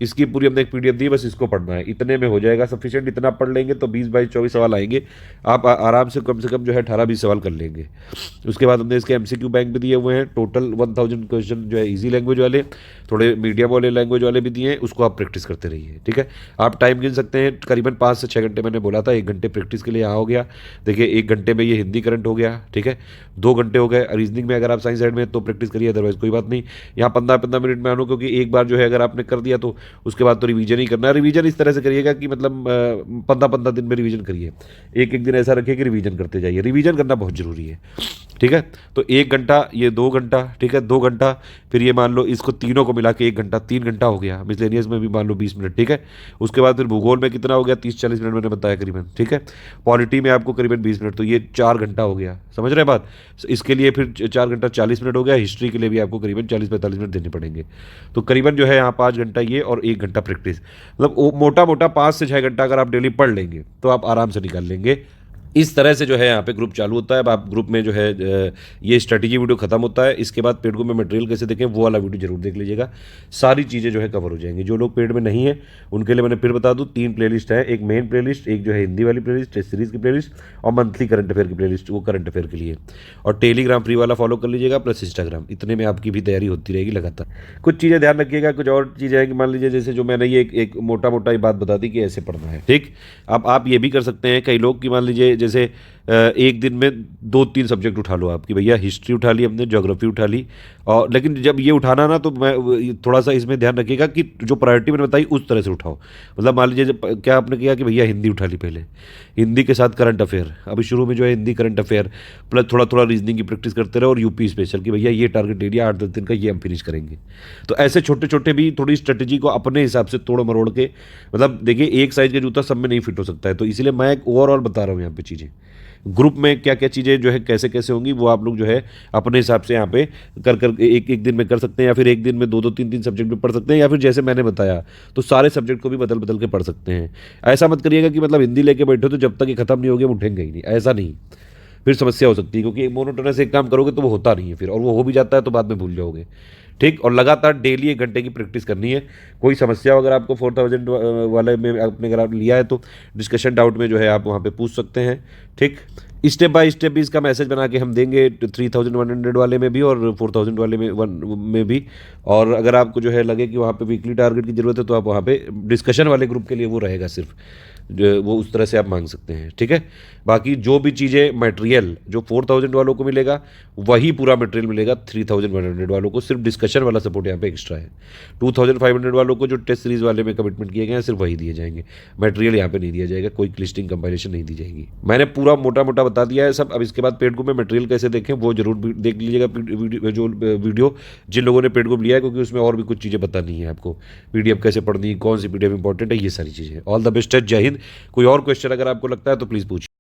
इसकी पूरी हमने एक पीडीएफ दी है, बस इसको पढ़ना है, इतने में हो जाएगा सफिशिएंट। इतना पढ़ लेंगे तो 20-22-24 सवाल आएंगे, आप आराम से कम जो है 18-20 सवाल कर लेंगे। उसके बाद हमने इसके एमसीक्यू बैंक भी दिए हुए हैं, टोटल 1000 क्वेश्चन जो है ईजी लैंग्वेज वाले, थोड़े मीडियम वाले लैंग्वेज वाले भी दिए हैं, उसको आप प्रैक्टिस करते रहिए, ठीक है। आप टाइम गिन सकते हैं, करीबन 5 से 6 घंटे मैंने बोला था, 1 घंटे प्रैक्टिस के लिए यहाँ हो गया। देखिए 1 घंटे में ये हिंदी करंट हो गया, ठीक है। 2 घंटे हो गए रीजनिंग में, अगर आप साइंस साइड में तो प्रैक्टिस करिए, अदरवाइज कोई बात नहीं। यहाँ 15-15 मिनट में आनो, क्योंकि एक बार जो है अगर आपने कर दिया तो उसके बाद तो रिवीजन ही करना है। रिवीजन इस तरह से करिएगा कि मतलब 15-15 दिन में रिवीजन करिए, एक दिन ऐसा रखिए कि रिवीजन करते जाइए, रिवीजन करना बहुत जरूरी है, ठीक है। तो 1 घंटा, ये 2 घंटा, ठीक है, 2 घंटा, फिर ये मान लो इसको तीनों को मिला के 1 घंटा, 3 घंटा हो गया। मिसलेनियस में भी मान लो 20 मिनट, ठीक है। उसके बाद फिर भूगोल में कितना हो गया, 30-40 मिनट मैंने बताया करीबन, ठीक है। पॉलिटी में आपको करीबन 20 मिनट, तो ये 4 घंटा हो गया, समझ रहे बात। इसके लिए फिर 4 घंटा 40 मिनट हो गया। हिस्ट्री के लिए भी आपको करीबन 40-45 मिनट देने पड़ेंगे, तो करीबन जो है यहाँ 5 घंटा ये और 1 घंटा प्रैक्टिस, मतलब मोटा मोटा 5 से 6 घंटा अगर आप डेली पढ़ लेंगे तो आप आराम से निकाल लेंगे। इस तरह से जो है यहाँ पे ग्रुप चालू होता है। अब आप ग्रुप में जो है ये स्ट्रेटेजी वीडियो खत्म होता है, इसके बाद पेड ग्रुप में मटेरियल कैसे देखें वो वाला वीडियो जरूर देख लीजिएगा, सारी चीज़ें जो है कवर हो जाएंगी। जो लोग पेड में नहीं है उनके लिए मैंने फिर बता दूँ 3 प्लेलिस्ट है, एक मेन प्लेलिस्ट, एक जो है हिंदी वाली प्लेलिस्ट, टेस्ट सीरीज की प्लेलिस्ट, और मंथली करंट अफेयर की प्लेलिस्ट, वो करंट अफेयर के लिए। और टेलीग्राम फ्री वाला फॉलो कर लीजिएगा, प्लस इंस्टाग्राम, इतने में आपकी भी तैयारी होती रहेगी लगातार। कुछ चीज़ें ध्यान रखिएगा, कुछ और चीज़ें हैं कि मान लीजिए जैसे जो मैंने ये एक मोटा मोटा बात बता दी कि ऐसे पढ़ना है, ठीक। अब आप ये भी कर सकते हैं, कई लोग की मान लीजिए जैसे एक दिन में 2-3 सब्जेक्ट उठा लो आपकी, भैया हिस्ट्री उठा ली हमने, ज्योग्राफी उठा ली, और लेकिन जब ये उठाना ना तो मैं थोड़ा सा इसमें ध्यान रखिएगा कि जो प्रायोरिटी मैंने बताई उस तरह से उठाओ। मतलब मान लीजिए क्या आपने किया कि भैया हिंदी उठा ली पहले, हिंदी के साथ करंट अफेयर, अभी शुरू में जो है हिंदी करंट अफेयर प्लस थोड़ा थोड़ा रीजनिंग की प्रैक्टिस करते रहे, और यूपी स्पेशल की भैया ये टारगेट ले लिया 8-10 दिन का, ये हम फिनिश करेंगे। तो ऐसे छोटे छोटे भी थोड़ी स्ट्रेटेजी को अपने हिसाब से तोड़ मरोड़ के, मतलब देखिए एक साइज का जूता सब में नहीं फिट हो सकता है, तो इसलिए मैं एक ओवरऑल बता रहा हूँ यहाँ पे चीज़ें। ग्रुप में क्या क्या चीज़ें जो है कैसे कैसे होंगी वो आप लोग जो है अपने हिसाब से यहाँ पे कर एक दिन में कर सकते हैं, या फिर एक दिन में 2-3 सब्जेक्ट में पढ़ सकते हैं, या फिर जैसे मैंने बताया तो सारे सब्जेक्ट को भी बदल बदल के पढ़ सकते हैं। ऐसा मत करिएगा कि मतलब हिंदी लेके बैठो तो जब तक ये खत्म नहीं होगी हम उठेंगे ही नहीं, ऐसा नहीं। फिर समस्या हो सकती है, क्योंकि मोनोटोनस एक काम करोगे तो वो होता नहीं है फिर, और वो हो भी जाता है तो बाद में भूल जाओगे। ठीक, और लगातार डेली 1 घंटे की प्रैक्टिस करनी है। कोई समस्या अगर आपको 4000 वाले में आपने अगर आप लिया है तो डिस्कशन डाउट में जो है आप वहाँ पे पूछ सकते हैं। ठीक, स्टेप बाय स्टेप भी इसका मैसेज बना के हम देंगे 3100 वाले में भी और 4000 वाले में भी। और अगर आपको जो है लगे कि वहाँ पे वीकली टारगेट की ज़रूरत है तो आप वहाँ पे डिस्कशन वाले ग्रुप के लिए वो रहेगा सिर्फ, जो वो उस तरह से आप मांग सकते हैं। ठीक है, बाकी जो भी चीज़ें मटेरियल जो 4000 वालों को मिलेगा वही पूरा मटेरियल मिलेगा 3100 वालों को, सिर्फ डिस्कशन वाला सपोर्ट यहाँ पे एक्स्ट्रा है। 2500 वालों को जो टेस्ट सीरीज वाले में कमिटमेंट किए गए हैं सिर्फ वही दिए जाएंगे, मटेरियल यहाँ पे नहीं दिया जाएगा, कोई लिस्टिंग कंपाइलेशन नहीं दी जाएगी। मैंने पूरा मोटा मोटा बता दिया है सब। अब इसके बाद पेड ग्रुप में मटेरियल कैसे देखें वो जरूर देख लीजिएगा वीडियो जिन लोगों ने पेड ग्रुप लिया है, क्योंकि उसमें और भी कुछ चीज़ें बतानी है आपको, पीडीएफ कैसे पढ़नी, कौन सी पीडीएफ इंपॉर्टेंट है, ये सारी चीज़ें। ऑल द बेस्ट है, जय हिंद। कोई और क्वेश्चन अगर आपको लगता है तो प्लीज़ पूछिए।